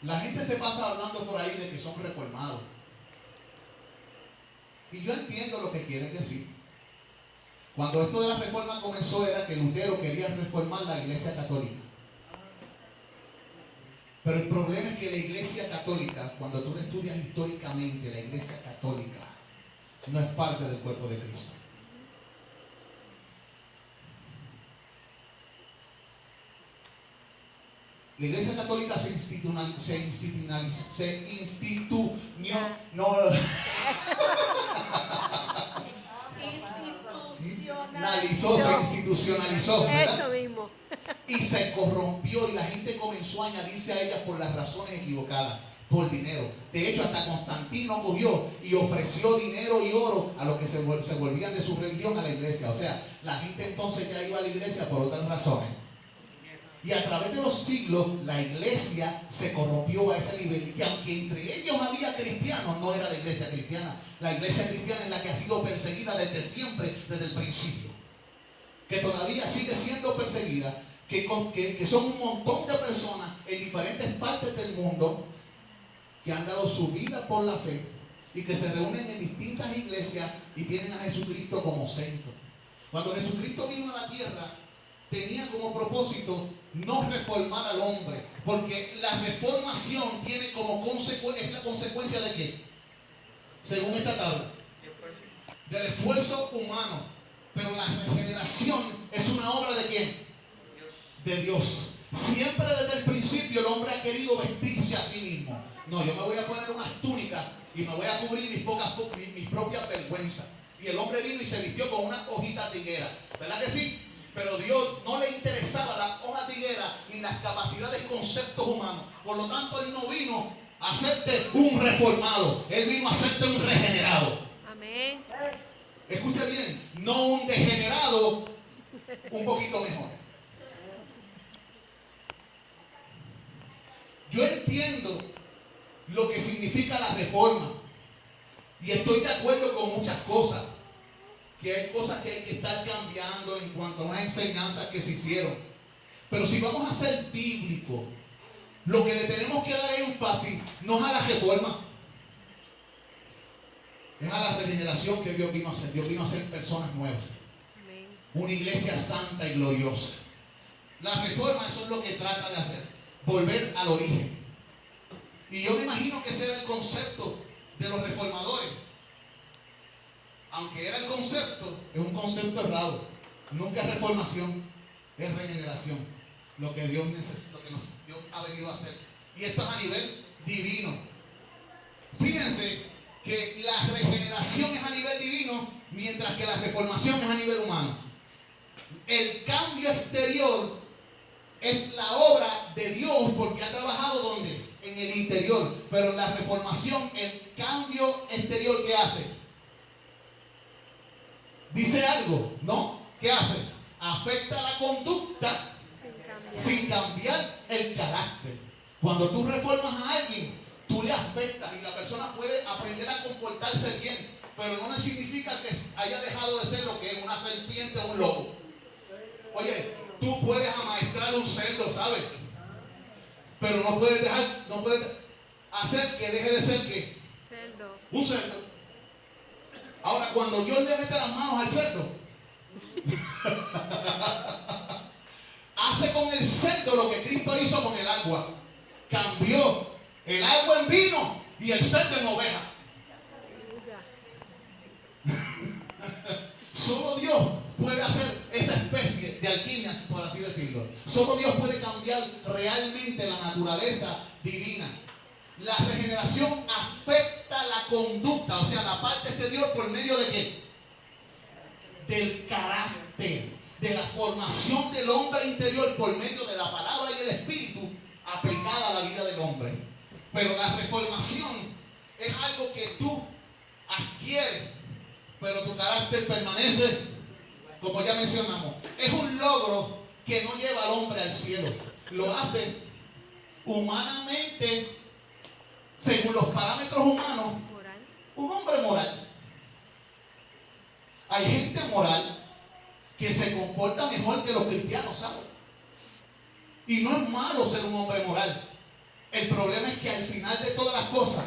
[SPEAKER 1] La gente se pasa hablando por ahí de que son reformados. Y yo entiendo lo que quieren decir. Cuando esto de la reforma comenzó era que Lutero quería reformar la Iglesia Católica. Pero el problema es que la Iglesia Católica, cuando tú la estudias históricamente, la Iglesia Católica no es parte del cuerpo de Cristo. La Iglesia Católica se institucionalizó, ¿verdad?
[SPEAKER 2] Eso mismo.
[SPEAKER 1] Y se corrompió y la gente comenzó a añadirse a ella por las razones equivocadas, por dinero. De hecho, hasta Constantino cogió y ofreció dinero y oro a los que se volvían de su religión a la iglesia. O sea, la gente entonces ya iba a la iglesia por otras razones. Y a través de los siglos, la iglesia se corrompió a ese nivel. Y aunque entre ellos había cristianos, no era la iglesia cristiana. La iglesia cristiana es la que ha sido perseguida desde siempre, desde el principio. Que todavía sigue siendo perseguida. Que son un montón de personas en diferentes partes del mundo que han dado su vida por la fe y que se reúnen en distintas iglesias y tienen a Jesucristo como centro. Cuando Jesucristo vino a la tierra, tenía como propósito no reformar al hombre, porque la reformación tiene como consecuencia, ¿es la consecuencia de qué? Según esta tabla, del esfuerzo humano. Pero la regeneración es una obra ¿de quién? De Dios. Siempre desde el principio el hombre ha querido vestirse a sí mismo. No, yo me voy a poner unas túnicas y me voy a cubrir mis propias vergüenzas. Y el hombre vino y se vistió con unas hojitas de higuera. ¿Verdad que sí? Pero Dios no le interesaba las hojas de higuera ni las capacidades y conceptos humanos. Por lo tanto, Él no vino a hacerte un reformado. Él vino a hacerte un regenerado.
[SPEAKER 2] Amén.
[SPEAKER 1] Escucha bien, no un degenerado un poquito mejor. Yo entiendo lo que significa la reforma y estoy de acuerdo con muchas cosas, que hay cosas que hay que estar cambiando en cuanto a las enseñanzas que se hicieron. Pero si vamos a ser bíblicos, lo que le tenemos que dar énfasis no es a la reforma, es a la regeneración que Dios vino a hacer. Dios vino a hacer personas nuevas.
[SPEAKER 2] Amén.
[SPEAKER 1] Una iglesia santa y gloriosa. La reforma, eso es lo que trata de hacer. Volver al origen. Y yo me imagino que ese era el concepto de los reformadores. Aunque era el concepto, es un concepto errado. Nunca es reformación, es regeneración. Lo que Dios ha venido a hacer. Y esto es a nivel divino. Fíjense que la regeneración es a nivel divino, mientras que la reformación es a nivel humano. El cambio exterior es la obra de Dios porque ha trabajado ¿dónde? En el interior. Pero la reformación, el cambio exterior, ¿qué hace? ¿Dice algo? ¿No? ¿Qué hace? Afecta la conducta sin cambiar el carácter. Cuando tú reformas a alguien, tú le afectas y la persona puede aprender a comportarse bien, pero no significa que haya dejado de ser lo que es una serpiente o un lobo. Oye, tú puedes amaestrar un cerdo, ¿sabes? Pero no puedes hacer que deje de ser ¿qué?
[SPEAKER 2] Cerdo.
[SPEAKER 1] Un cerdo. Ahora, cuando Dios le mete las manos al cerdo, hace con el cerdo lo que Cristo hizo con el agua. Cambió el agua en vino y el cerdo en oveja. Solo Dios puede hacer esa especie de alquimia, por así decirlo. Solo Dios puede cambiar realmente la naturaleza divina. La regeneración afecta la conducta, o sea, la parte exterior por medio de ¿qué? Del carácter, de la formación del hombre interior por medio de la palabra y el espíritu aplicada a la vida del hombre. Pero la reformación es algo que tú adquieres, permanece, como ya mencionamos. Es un logro que no lleva al hombre al cielo. Lo hace humanamente, según los parámetros humanos,
[SPEAKER 2] Moral.
[SPEAKER 1] un hombre moral. Hay gente moral que se comporta mejor que los cristianos, ¿saben? Y no es malo ser un hombre moral. El problema es que al final de todas las cosas,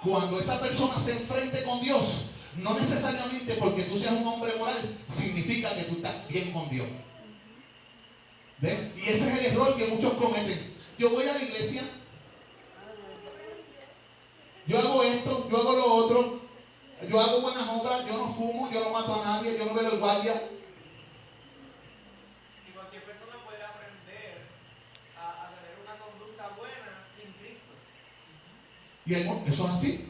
[SPEAKER 1] cuando esa persona se enfrente con Dios, no necesariamente porque tú seas un hombre moral significa que tú estás bien con Dios. ¿Ven? Y ese es el error que muchos cometen. Yo voy a la iglesia, yo hago esto, yo hago lo otro, yo hago buenas obras, yo no fumo, yo no mato a nadie, yo no veo el guardia.
[SPEAKER 7] Y cualquier persona puede aprender a tener una conducta buena sin Cristo.
[SPEAKER 1] Y eso es así.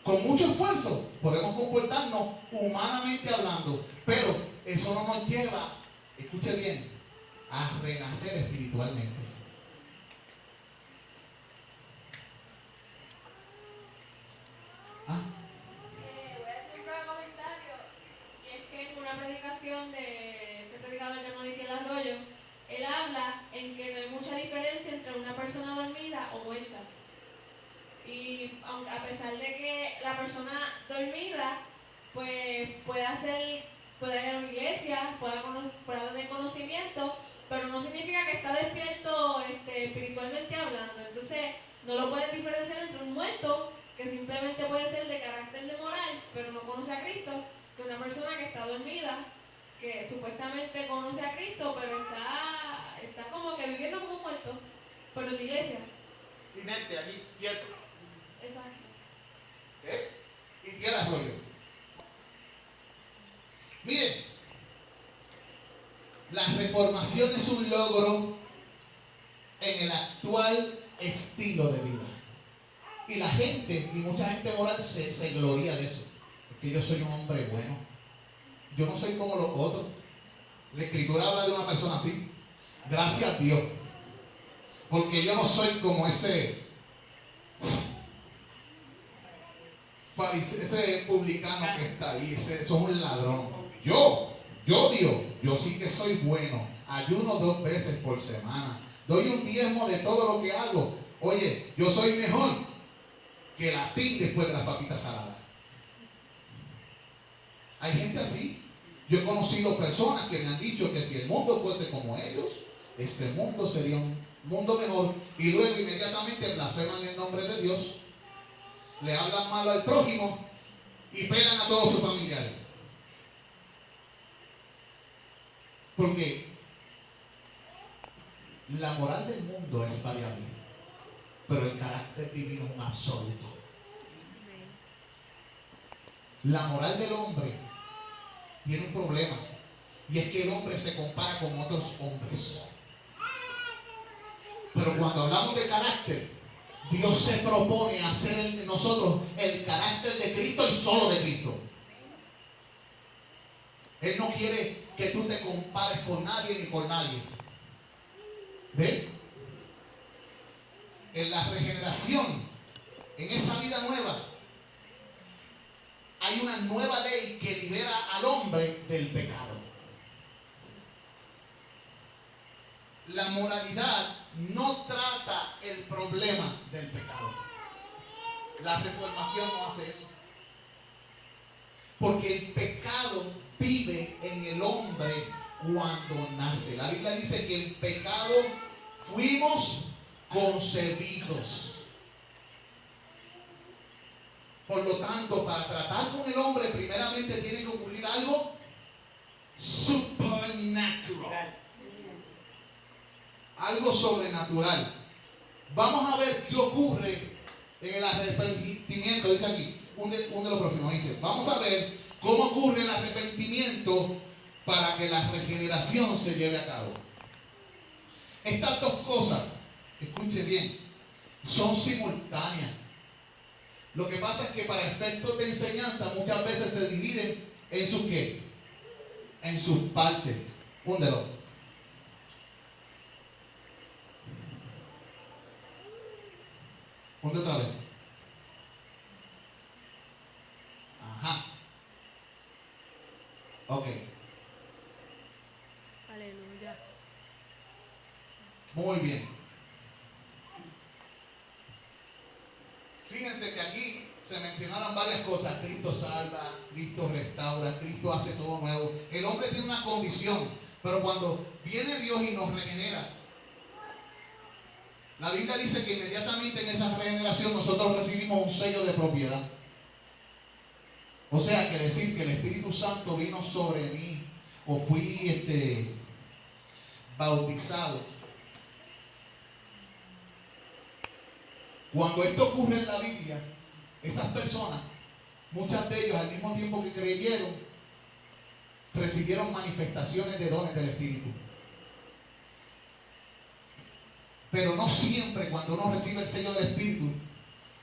[SPEAKER 1] Con mucho esfuerzo podemos comportarnos humanamente hablando, pero eso no nos lleva, escuche bien, a renacer espiritualmente.
[SPEAKER 8] Voy a hacer un breve comentario, y es que en una predicación de este predicador llamado Itiel Arroyo, él habla en que no hay mucha diferencia entre una persona dormida o muerta. Y a pesar de que la persona dormida pues pueda ir a una iglesia, pueda tener conocimiento, pero no significa que está despierto espiritualmente hablando. Entonces no lo puedes diferenciar entre un muerto, que simplemente puede ser de carácter de moral, pero no conoce a Cristo, que una persona que está dormida, que supuestamente conoce a Cristo, pero está como que viviendo como un muerto, pero en la iglesia.
[SPEAKER 1] Inerte, allí, quieto.
[SPEAKER 8] Exacto.
[SPEAKER 1] Y tiene Arroyo. Miren, la reformación es un logro en el actual estilo de vida. Y la gente, y mucha gente moral, se gloria de eso. Porque yo soy un hombre bueno. Yo no soy como los otros. La Escritura habla de una persona así. Gracias a Dios. Porque yo no soy como ese publicano que está ahí. Ese es un ladrón. Yo Dios, yo sí que soy bueno. Ayuno 2 veces por semana. Doy un diezmo de todo lo que hago. Oye, yo soy mejor que la tin después de las papitas saladas. Hay gente así. Yo he conocido personas que me han dicho que si el mundo fuese como ellos, este mundo sería un mundo mejor. Y luego inmediatamente blasfeman el nombre de Dios, le hablan malo al prójimo y pelan a todos sus familiares. Porque la moral del mundo es variable, pero el carácter divino es un absoluto. La moral del hombre tiene un problema, y es que el hombre se compara con otros hombres. Pero cuando hablamos de carácter, Dios se propone hacer en nosotros el carácter de Cristo y solo de Cristo. Él no quiere que tú te compares con nadie ni por nadie. ¿Ven? En la regeneración, en esa vida nueva, hay una nueva ley que libera al hombre del pecado. La moralidad no trata el problema del pecado. La reformación no hace eso. Porque el pecado vive en el hombre cuando nace. La Biblia dice que el pecado fuimos concebidos. Por lo tanto, para tratar con el hombre, primeramente tiene que ocurrir algo supernatural. Algo sobrenatural. Vamos a ver qué ocurre en el arrepentimiento. Dice aquí, un de los próximos dice, vamos a ver cómo ocurre el arrepentimiento para que la regeneración se lleve a cabo. Estas dos cosas, escuche bien, son simultáneas. Lo que pasa es que para efectos de enseñanza muchas veces se dividen en sus ¿qué? En sus partes. Púndelo. Ponte otra vez. Ajá. Muy bien. Fíjense que aquí se mencionaron varias cosas. Cristo salva, Cristo restaura, Cristo hace todo nuevo. El hombre tiene una condición, pero cuando viene Dios y nos regenera, la Biblia dice que inmediatamente en esa regeneración nosotros recibimos un sello de propiedad. O sea, que decir que el Espíritu Santo vino sobre mí o fui bautizado. Cuando esto ocurre en la Biblia, esas personas, muchas de ellos al mismo tiempo que creyeron, recibieron manifestaciones de dones del Espíritu. Pero no siempre cuando uno recibe el sello del Espíritu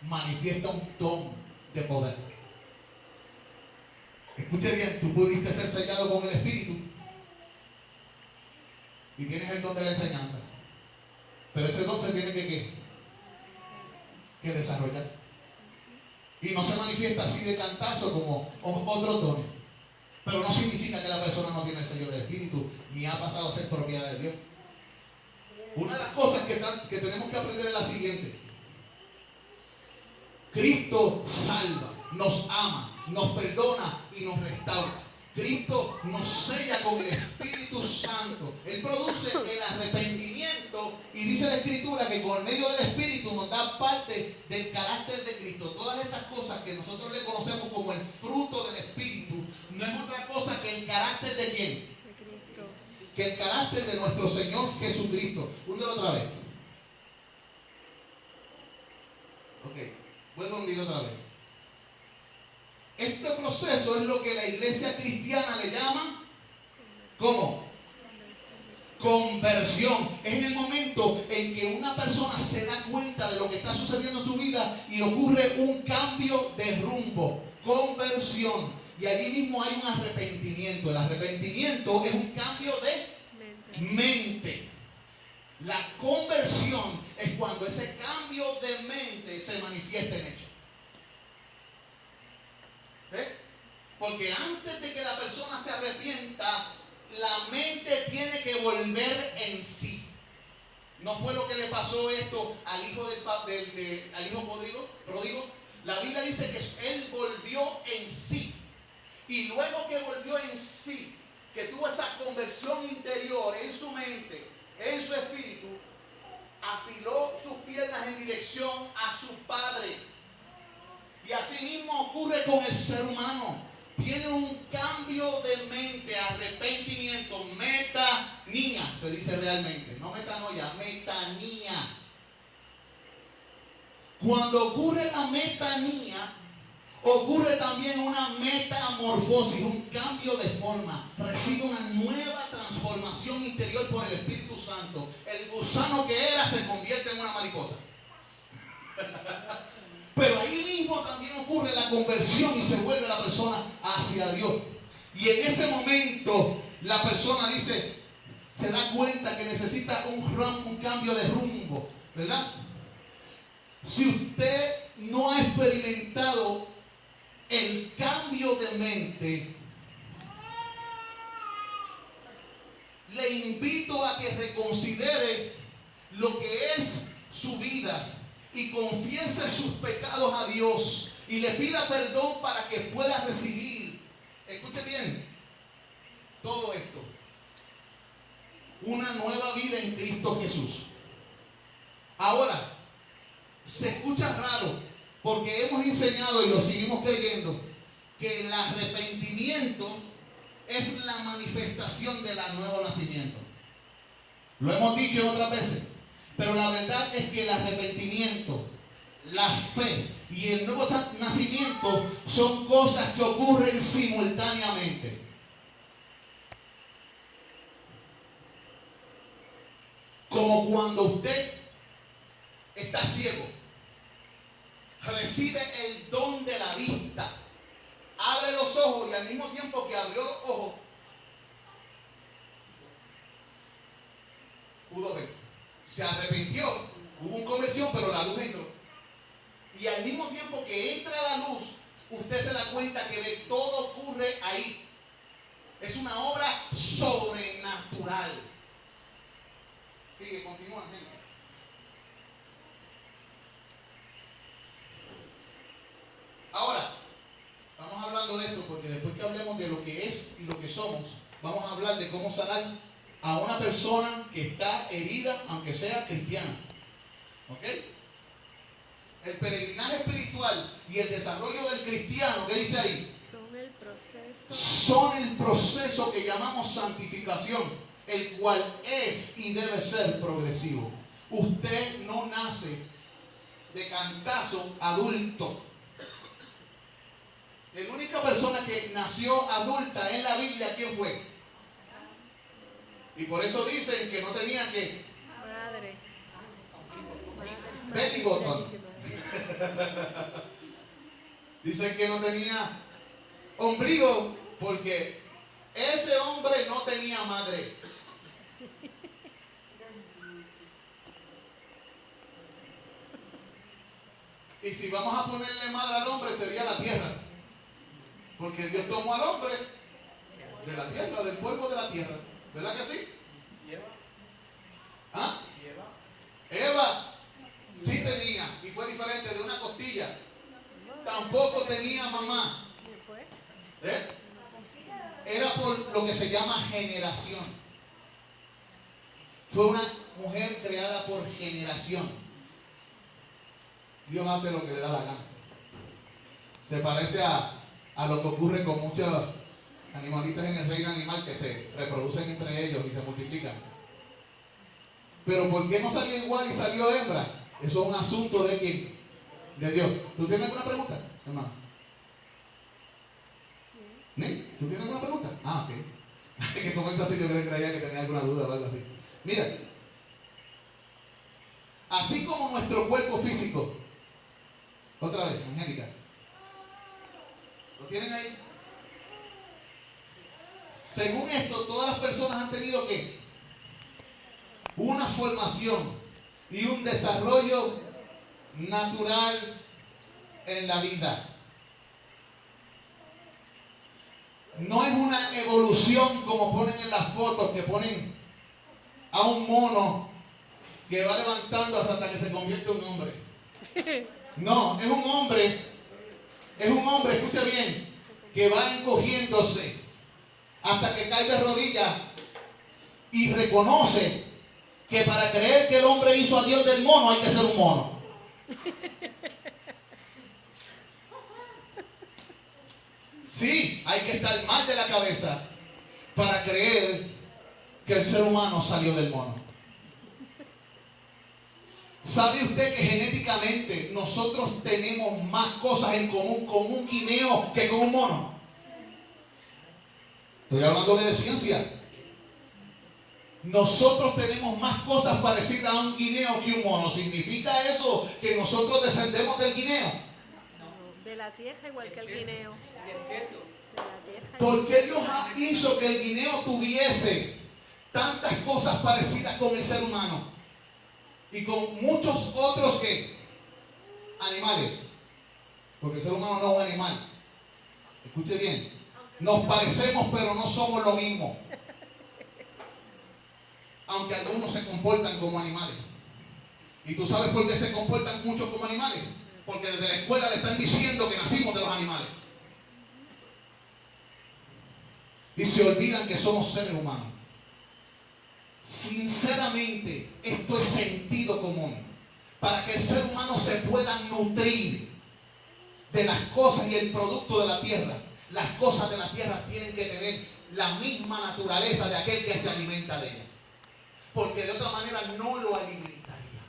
[SPEAKER 1] manifiesta un don de poder. Escuche bien, tú pudiste ser sellado con el Espíritu y tienes el don de la enseñanza, pero ese don se tiene que desarrollar y no se manifiesta así de cantazo como otros dones. Pero no significa que la persona no tiene el sello del Espíritu ni ha pasado a ser propiedad de Dios. Una de las cosas que tenemos que aprender es la siguiente: Cristo salva, nos ama, nos perdona y nos restaura. Cristo nos sella con el Espíritu Santo. Él produce el arrepentimiento y dice la Escritura que por medio del Espíritu nos da parte del carácter de Cristo. Todas estas cosas que nosotros le conocemos como el fruto del Espíritu no es otra cosa que el carácter de ¿quién?
[SPEAKER 2] De Cristo.
[SPEAKER 1] Que el carácter de nuestro Señor Jesucristo. Úndelo otra vez. Ok, vuelvo a hundirlo otra vez. Este proceso es lo que la iglesia cristiana le llama, ¿cómo? Conversión. Es en el momento en que una persona se da cuenta de lo que está sucediendo en su vida y ocurre un cambio de rumbo. Conversión. Y allí mismo hay un arrepentimiento. El arrepentimiento es un cambio de mente. La conversión es cuando ese cambio de mente se manifiesta en hechos. Porque antes de que la persona se arrepienta, la mente tiene que volver en sí. No fue lo que le pasó esto al hijo al hijo pródigo. La Biblia dice que él volvió en sí. Y luego que volvió en sí, que tuvo esa conversión interior en su mente, en su espíritu, afiló sus piernas en dirección a su Padre. Y así mismo ocurre con el ser humano. Tiene un cambio de mente, arrepentimiento, metanía, se dice realmente. No metanoia, metanía. Cuando ocurre la metanía, ocurre también una metamorfosis, un cambio de forma. Recibe una nueva transformación interior por el Espíritu Santo. El gusano que era se convierte en una mariposa. Pero ahí mismo también ocurre la conversión y se vuelve la persona hacia Dios. Y en ese momento la persona se da cuenta que necesita un cambio de rumbo, ¿verdad? Si usted no ha experimentado el cambio de mente, le invito a que reconsidere lo que es su vida y confiese sus pecados a Dios y le pida perdón para que pueda recibir, escuche bien, todo esto, una nueva vida en Cristo Jesús. Ahora, se escucha raro porque hemos enseñado y lo seguimos creyendo que el arrepentimiento es la manifestación del nuevo nacimiento. Lo hemos dicho en otras veces. Pero la verdad es que el arrepentimiento, la fe y el nuevo nacimiento son cosas que ocurren simultáneamente. Como cuando usted está ciego, recibe el don de la vista, abre los ojos y al mismo tiempo que abrió los ojos, pudo ver. Se arrepintió, hubo una conversión, pero la luz entró. Y al mismo tiempo que entra la luz, usted se da cuenta que todo ocurre ahí. Es una obra sobrenatural. Sigue, continúa. somos, vamos a hablar de cómo sanar a una persona que está herida, aunque sea cristiana. ¿Ok? El peregrinaje espiritual y el desarrollo del cristiano, ¿qué dice ahí?
[SPEAKER 2] Son
[SPEAKER 1] el proceso que llamamos santificación, el cual es y debe ser progresivo. Usted no nace de cantazo adulto. La única persona que nació adulta en la Biblia, ¿quién fue? Y por eso dicen que no tenía que
[SPEAKER 2] madre.
[SPEAKER 1] Betty Botton. Dicen que no tenía ombligo porque ese hombre no tenía madre. Y si vamos a ponerle madre al hombre, sería la tierra. Porque Dios tomó al hombre de la tierra, del polvo de la tierra. ¿Verdad que sí? ¿Ah? Eva sí tenía, y fue diferente, de una costilla. Tampoco tenía mamá. ¿Eh? Era por lo que se llama generación. Fue una mujer creada por generación. Dios hace lo que le da la gana. Se parece a lo que ocurre con muchos animalitos en el reino animal que se reproducen entre ellos y se multiplican. Pero ¿por qué no salió igual y salió hembra? Eso es un asunto de quién, de Dios. ¿Tú tienes alguna pregunta, hermano? ¿Sí? ¿Tú tienes alguna pregunta? Ah, ok. Que comenzó así, yo creía que tenía alguna duda o algo así. Mira, así como nuestro cuerpo físico, otra vez, Angélica, ¿lo tienen ahí? Según esto, todas las personas han tenido ¿qué? Una formación y un desarrollo natural en la vida. No es una evolución como ponen en las fotos, que ponen a un mono que va levantando hasta que se convierte en un hombre. No, es un hombre, escucha bien, que va encogiéndose hasta que cae de rodillas y reconoce que para creer que el hombre hizo a Dios del mono hay que ser un mono. Sí, hay que estar mal de la cabeza para creer que el ser humano salió del mono. ¿Sabe usted que genéticamente nosotros tenemos más cosas en común con un guineo que con un mono? Estoy hablándole de ciencia. Nosotros tenemos más cosas parecidas a un guineo que un mono. ¿Significa eso que nosotros descendemos del guineo?
[SPEAKER 2] De la tierra igual que el guineo.
[SPEAKER 7] Es cierto.
[SPEAKER 1] ¿Por qué Dios hizo que el guineo tuviese tantas cosas parecidas con el ser humano? Y con muchos otros ¿qué? Animales. Porque el ser humano no es un animal. Escuche bien. Nos parecemos pero no somos lo mismo. Aunque algunos se comportan como animales. ¿Y tú sabes por qué se comportan muchos como animales? Porque desde la escuela le están diciendo que nacimos de los animales. Y se olvidan que somos seres humanos. Sinceramente, esto es sentido común. Para que el ser humano se pueda nutrir de las cosas y el producto de la tierra. Las cosas de la tierra tienen que tener la misma naturaleza de aquel que se alimenta de ella. Porque de otra manera no lo alimentaría.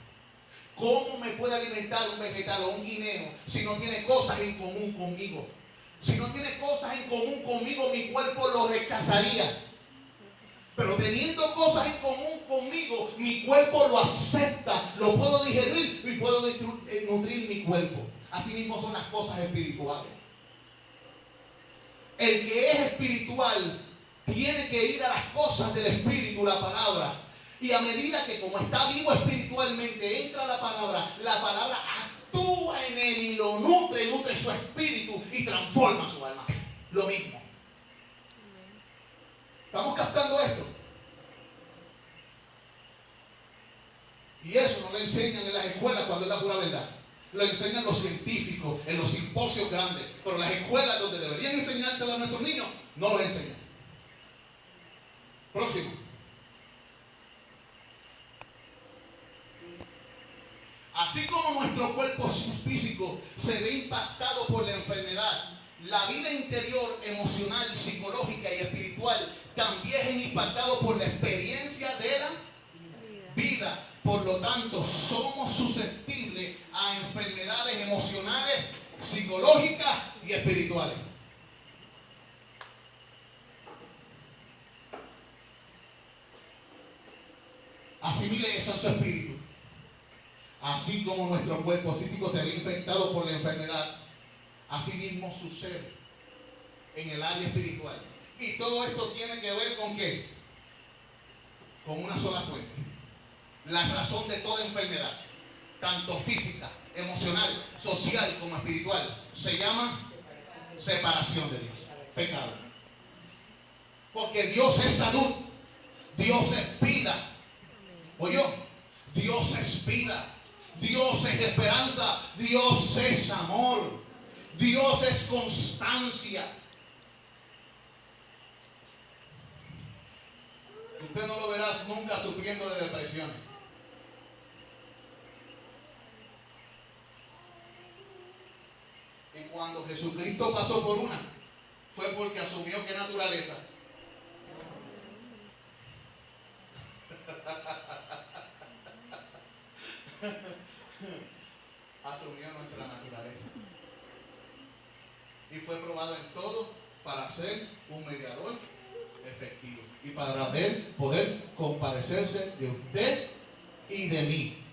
[SPEAKER 1] ¿Cómo me puede alimentar un vegetal o un guineo si no tiene cosas en común conmigo? Si no tiene cosas en común conmigo, mi cuerpo lo rechazaría. Pero teniendo cosas en común conmigo, mi cuerpo lo acepta, lo puedo digerir y puedo nutrir mi cuerpo. Así mismo son las cosas espirituales. El que es espiritual tiene que ir a las cosas del espíritu, la palabra. Y a medida que como está vivo espiritualmente, entra la palabra actúa en él y lo nutre su espíritu y transforma su alma. Lo mismo. ¿Estamos captando esto? Y eso no lo enseñan en las escuelas cuando es la pura verdad. Lo enseñan los científicos en los simposios grandes. Pero las escuelas donde deberían enseñárselo a nuestros niños, no lo enseñan. Próximo. Así como nuestro cuerpo físico se ve impactado por la enfermedad, la vida interior, emocional, psicológica y espiritual también es impactado por la experiencia de la vida. Por lo tanto, somos susceptibles a enfermedades emocionales, psicológicas y espirituales. Asimile eso en su espíritu. Así como nuestro cuerpo físico se ve infectado por la enfermedad, así mismo sucede en el área espiritual. Y todo esto tiene que ver con ¿qué? Con una sola fuente. La razón de toda enfermedad, tanto física, emocional, social como espiritual, se llama separación de Dios, pecado. Porque Dios es salud, Dios es vida. ¿Oyó? Dios es vida, Dios es esperanza, Dios es amor, Dios es constancia. Usted no lo verá nunca sufriendo de depresiones. Y cuando Jesucristo pasó por una, fue porque asumió qué naturaleza. Asumió nuestra naturaleza. Y fue probado en todo para ser un mediador efectivo. Y para él poder compadecerse de usted y de mí.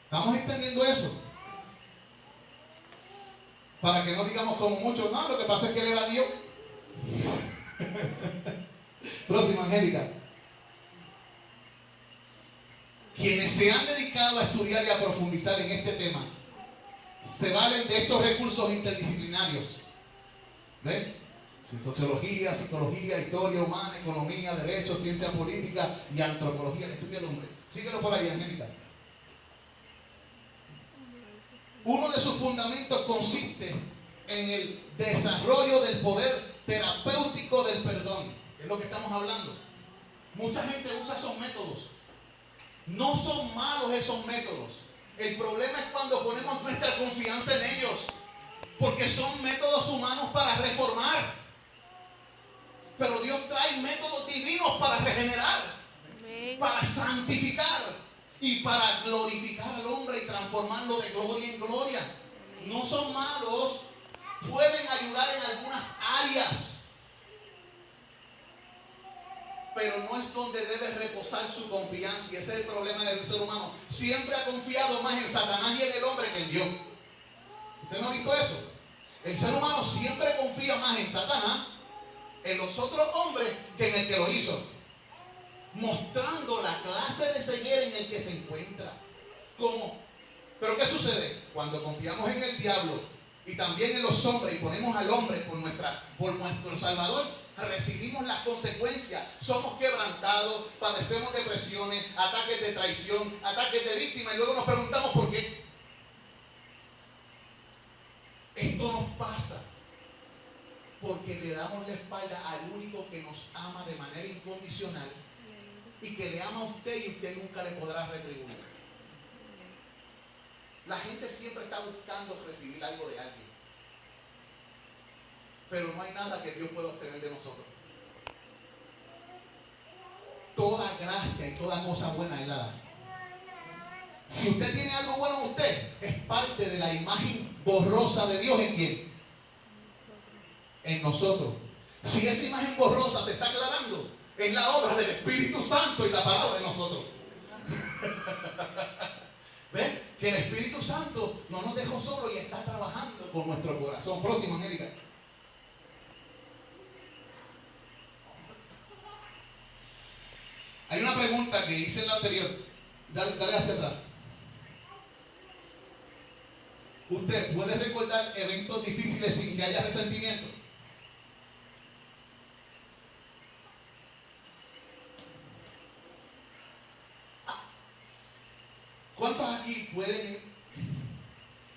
[SPEAKER 1] ¿Estamos entendiendo eso? Para que no digamos como muchos, no, lo que pasa es que él era Dios. Próxima, Angélica. Quienes se han dedicado a estudiar y a profundizar en este tema se valen de estos recursos interdisciplinarios. ¿Ven? Sociología, psicología, historia humana, economía, derecho, ciencia política y antropología. Estudia el hombre. Síguelo por ahí, Angélica. Uno de sus fundamentos consiste en el desarrollo del poder terapéutico del perdón. Es lo que estamos hablando. Mucha gente usa esos métodos. No son malos esos métodos. El problema es cuando ponemos nuestra confianza en ellos, porque son métodos humanos para reformar. Pero Dios trae métodos divinos para regenerar, para santificar y para glorificar al hombre y transformarlo de gloria en gloria. No son malos, pueden ayudar en algunas áreas, pero no es donde debe reposar su confianza. Y ese es el problema del ser humano. Siempre ha confiado más en Satanás y en el hombre que en Dios. ¿Usted no ha visto eso? El ser humano siempre confía más en Satanás, en los otros hombres, que en el que lo hizo, mostrando la clase de ceguera en el que se encuentra. ¿Cómo? Pero ¿qué sucede? Cuando confiamos en el diablo y también en los hombres y ponemos al hombre por nuestro Salvador, recibimos las consecuencias. Somos quebrantados, padecemos depresiones, ataques de traición, ataques de víctima, y luego nos preguntamos por qué. Esto nos pasa porque le damos la espalda al único que nos ama de manera incondicional y que le ama a usted, y usted nunca le podrá retribuir. La gente siempre está buscando recibir algo de alguien, pero no hay nada que Dios pueda obtener de nosotros. Toda gracia y toda cosa buena Él la da. Si usted tiene algo bueno en usted, es parte de la imagen borrosa de Dios. ¿En quién? En nosotros. Si esa imagen borrosa se está aclarando, es la obra del Espíritu Santo y la palabra de nosotros. ¿Ven? Que el Espíritu Santo no nos dejó solos y está trabajando con nuestro corazón. Próximo, Angélica. Hay una pregunta que hice en la anterior. Dale hacia atrás. ¿Usted puede recordar eventos difíciles sin que haya resentimiento? ¿Cuántos aquí pueden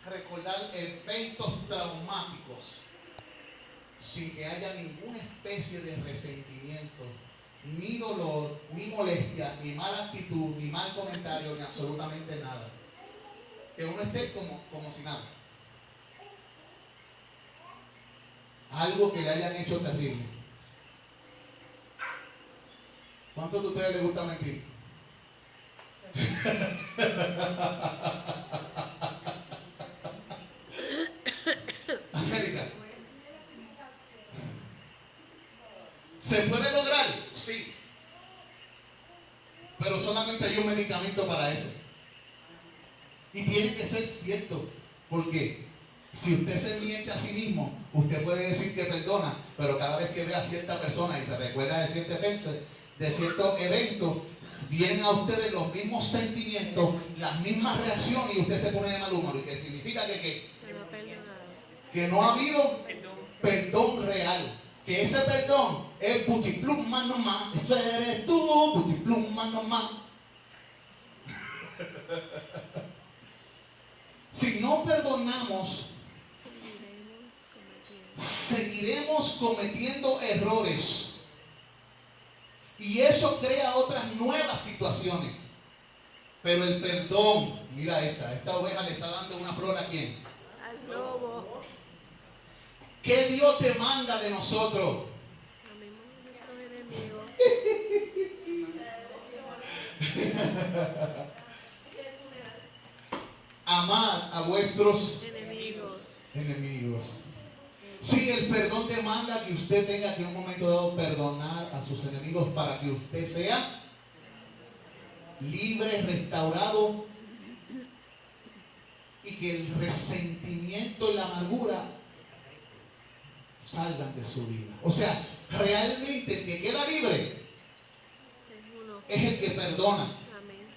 [SPEAKER 1] recordar eventos traumáticos sin que haya ninguna especie de resentimiento ni dolor, ni molestia, ni mala actitud, ni mal comentario, ni absolutamente nada. Que uno esté como si nada. Algo que le hayan hecho terrible. ¿Cuántos de ustedes les gusta mentir? América. ¿Se puede lograr? Sí. Pero solamente hay un medicamento para eso. Y tiene que ser cierto. Porque si usted se miente a sí mismo, usted puede decir que perdona, pero cada vez que ve a cierta persona y se recuerda de cierto evento, vienen a ustedes los mismos sentimientos, las mismas reacciones y usted se pone de mal humor. ¿Y qué significa? Que no ha habido perdón real. Que ese perdón es puchiplum más nomás. Eso eres tú, puchiplum más nomás. Si no perdonamos, seguiremos cometiendo errores. Y eso crea otras nuevas situaciones. Pero el perdón, mira esta oveja le está dando una flor a ¿quién?
[SPEAKER 2] Al lobo.
[SPEAKER 1] ¿Qué Dios te manda de nosotros?
[SPEAKER 2] Amemos a nuestros enemigos.
[SPEAKER 1] Amar a vuestros
[SPEAKER 2] Enemigos.
[SPEAKER 1] Sí, el perdón demanda que usted tenga que en un momento dado perdonar a sus enemigos para que usted sea libre, restaurado y que el resentimiento y la amargura salgan de su vida. O sea, realmente el que queda libre es el que perdona.
[SPEAKER 2] Amén.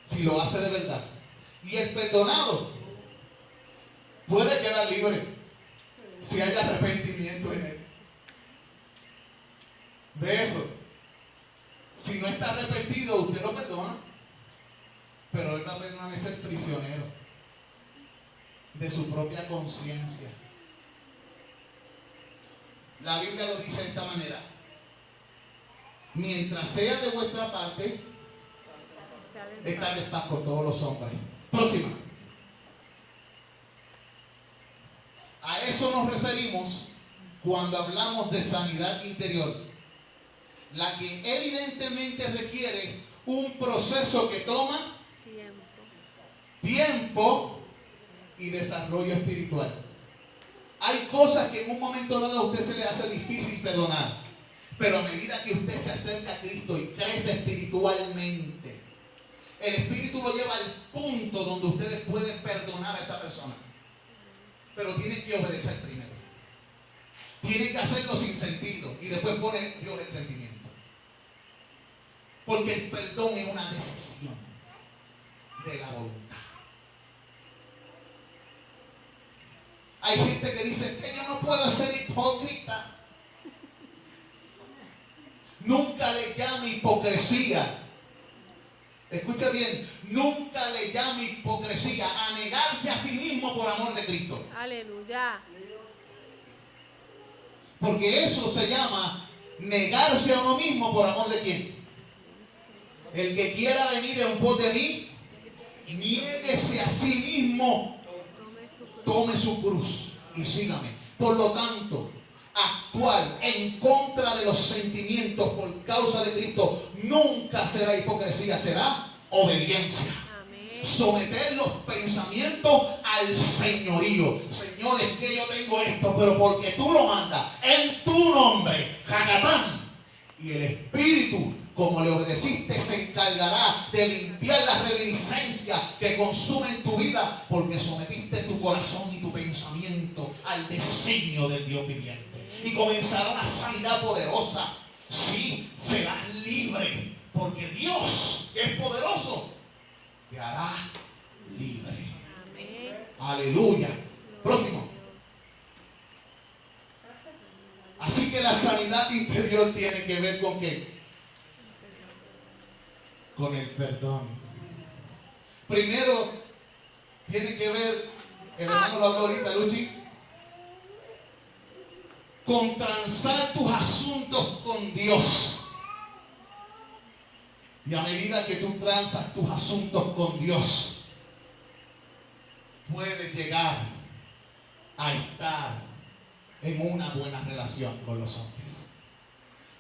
[SPEAKER 1] Si lo hace de verdad. Y el perdonado puede quedar libre si hay arrepentimiento en él. ¿Ve eso? Si no está arrepentido, usted lo perdona, pero él va a permanecer prisionero de su propia conciencia. La Biblia lo dice de esta manera: mientras sea de vuestra parte, estad en paz con todos los hombres. Próxima. A eso nos referimos cuando hablamos de sanidad interior, la que evidentemente requiere un proceso que toma tiempo y desarrollo espiritual. Hay cosas que en un momento dado a usted se le hace difícil perdonar, pero a medida que usted se acerca a Cristo y crece espiritualmente, el Espíritu lo lleva al punto donde ustedes pueden perdonar a esa persona. Pero tiene que obedecer primero. Tiene que hacerlo sin sentirlo y después pone Dios el sentimiento. Porque el perdón es una decisión de la voluntad. Hay gente que dice que yo no puedo ser hipócrita. Nunca le llame hipocresía. Escucha bien, nunca le llame hipocresía a negarse a sí mismo por amor de Cristo.
[SPEAKER 2] Aleluya.
[SPEAKER 1] Porque eso se llama negarse a uno mismo por amor de quién. El que quiera venir en pos de mí, niéguese a sí mismo, tome su cruz y sígame. Por lo tanto, actuar en contra de los sentimientos por causa de Cristo nunca será hipocresía, será obediencia.
[SPEAKER 2] Amén.
[SPEAKER 1] Someter los pensamientos al señorío. Señor, es que yo tengo esto, pero porque tú lo mandas en tu nombre, Jacatán. Y el Espíritu, como le obedeciste, se encargará de limpiar las reminiscencias que consumen tu vida, porque sometiste tu corazón y tu pensamiento al designio del Dios viviente. Y comenzará una sanidad poderosa. Sí, serás libre, porque Dios, que es poderoso, te hará libre.
[SPEAKER 2] Amén.
[SPEAKER 1] Aleluya. Próximo. Así que la sanidad interior tiene que ver con ¿qué? Con el perdón. Primero, tiene que ver, el hermano lo habló ahorita, Luchi, con transar tus asuntos con Dios. Y a medida que tú transas tus asuntos con Dios, puedes llegar a estar en una buena relación con los hombres.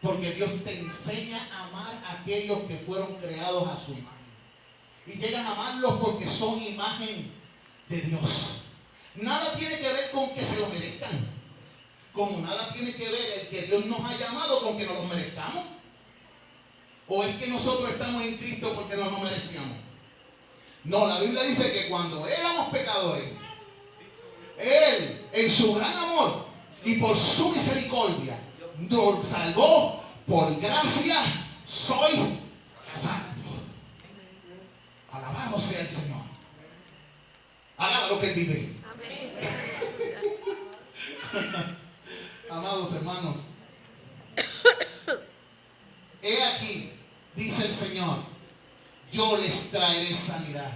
[SPEAKER 1] Porque Dios te enseña a amar a aquellos que fueron creados a su imagen. Y llegas a amarlos porque son imagen de Dios. Nada tiene que ver con que se lo merezcan. Como nada tiene que ver el que Dios nos ha llamado con que nos lo merezcamos. ¿O es que nosotros estamos en Cristo porque no nos merecíamos? No, la Biblia dice que cuando éramos pecadores, Él, en su gran amor y por su misericordia, nos salvó. Por gracia soy salvo. Alabado sea el Señor. Alábalo que Él vive. Amados hermanos, he aquí, dice el Señor, yo les traeré sanidad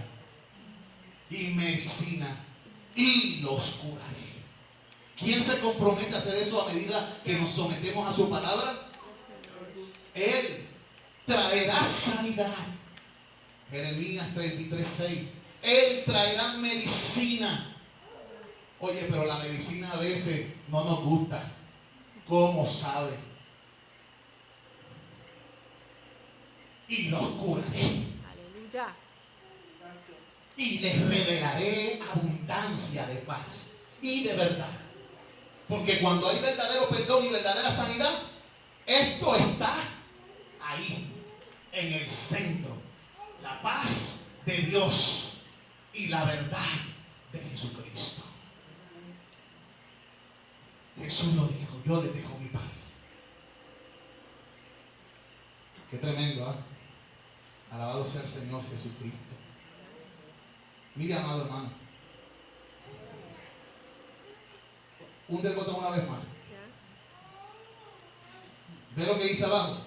[SPEAKER 1] y medicina y los curaré. ¿Quién se compromete a hacer eso a medida que nos sometemos a su palabra? Él traerá sanidad. Jeremías 33:6. Él traerá medicina. Oye, pero la medicina a veces no nos gusta. ¿Cómo sabe? Y los curaré.
[SPEAKER 2] Aleluya.
[SPEAKER 1] Y les revelaré abundancia de paz y de verdad. Porque cuando hay verdadero perdón y verdadera sanidad, esto está ahí, en el centro. La paz de Dios y la verdad de Jesucristo. Jesús lo dijo, yo les dejo mi paz. Qué tremendo, ¿eh? Alabado sea el Señor Jesucristo. Mire, amado hermano. Hunde el botón una vez más. Ve lo que dice abajo.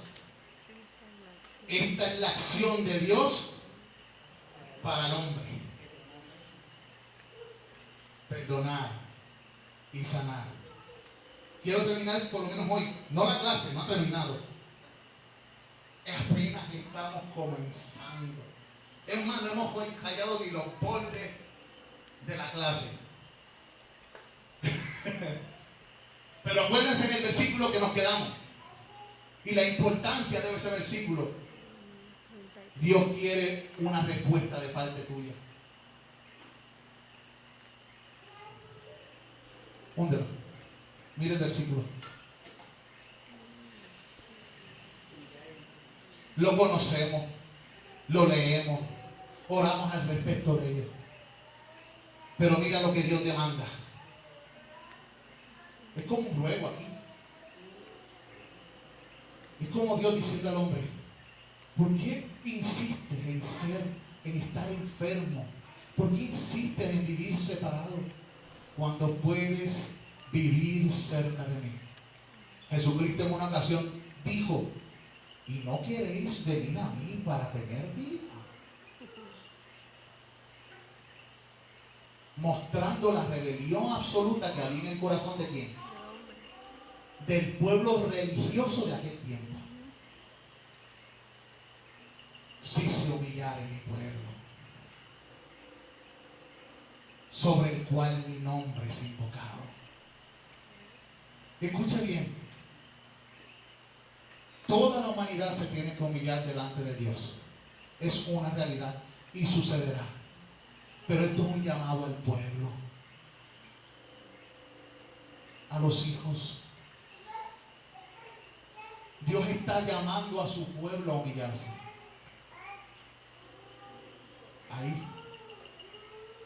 [SPEAKER 1] Esta es la acción de Dios para el hombre. Perdonar y sanar. Quiero terminar por lo menos hoy. No la clase, no ha terminado. Apenas estamos comenzando. Es más, no hemos hallado ni los bordes de la clase. Pero acuérdense en el versículo que nos quedamos. Y la importancia de ese versículo. Dios quiere una respuesta de parte tuya. Húndelo. Mire el versículo. Lo conocemos, lo leemos, oramos al respecto de ello. Pero mira lo que Dios demanda. Es como un ruego aquí. Es como Dios diciendo al hombre, ¿por qué insistes en estar enfermo? ¿Por qué insistes en vivir separado cuando puedes vivir cerca de mí? Jesucristo en una ocasión dijo, ¿y no queréis venir a mí para tener vida? Mostrando la rebelión absoluta que había en el corazón de quién? Del pueblo religioso de aquel tiempo. Si se humillara en mi pueblo, sobre el cual mi nombre es invocado. Escucha bien. Toda la humanidad se tiene que humillar delante de Dios. Es una realidad y sucederá. Pero esto es un llamado al pueblo, a los hijos. Dios está llamando a su pueblo a humillarse. Ahí.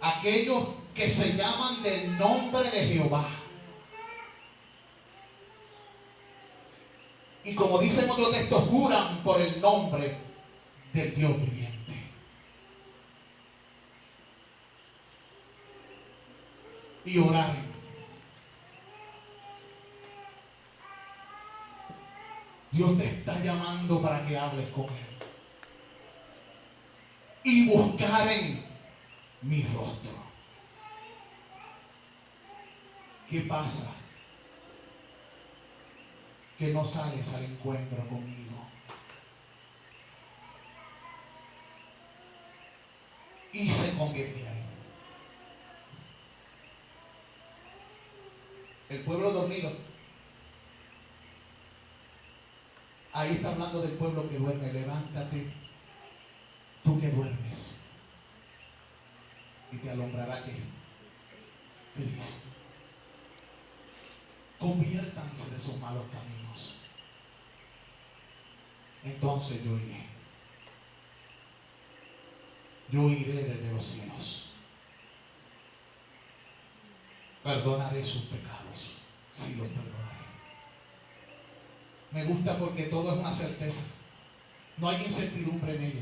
[SPEAKER 1] Aquellos que se llaman del nombre de Jehová. Y como dice en otro texto, juran por el nombre del Dios viviente. Y oraren. Dios te está llamando para que hables con Él. Y buscaren mi rostro. ¿Qué pasa? Que no sales al encuentro conmigo. y se convirtieron. El pueblo dormido. Ahí está hablando del pueblo que duerme. Levántate, tú que duermes, y te alumbrará que Cristo. Conviértanse de sus malos caminos. Entonces yo iré. Yo iré desde los cielos. Perdonaré sus pecados. Sí, los perdonaré. Me gusta porque todo es una certeza. No hay incertidumbre en ello.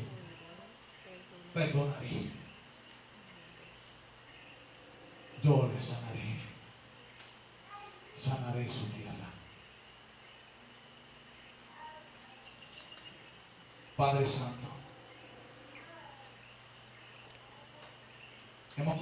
[SPEAKER 1] Perdonaré. Yo les sanaré. Sanaré su tierra. Padre Santo, hemos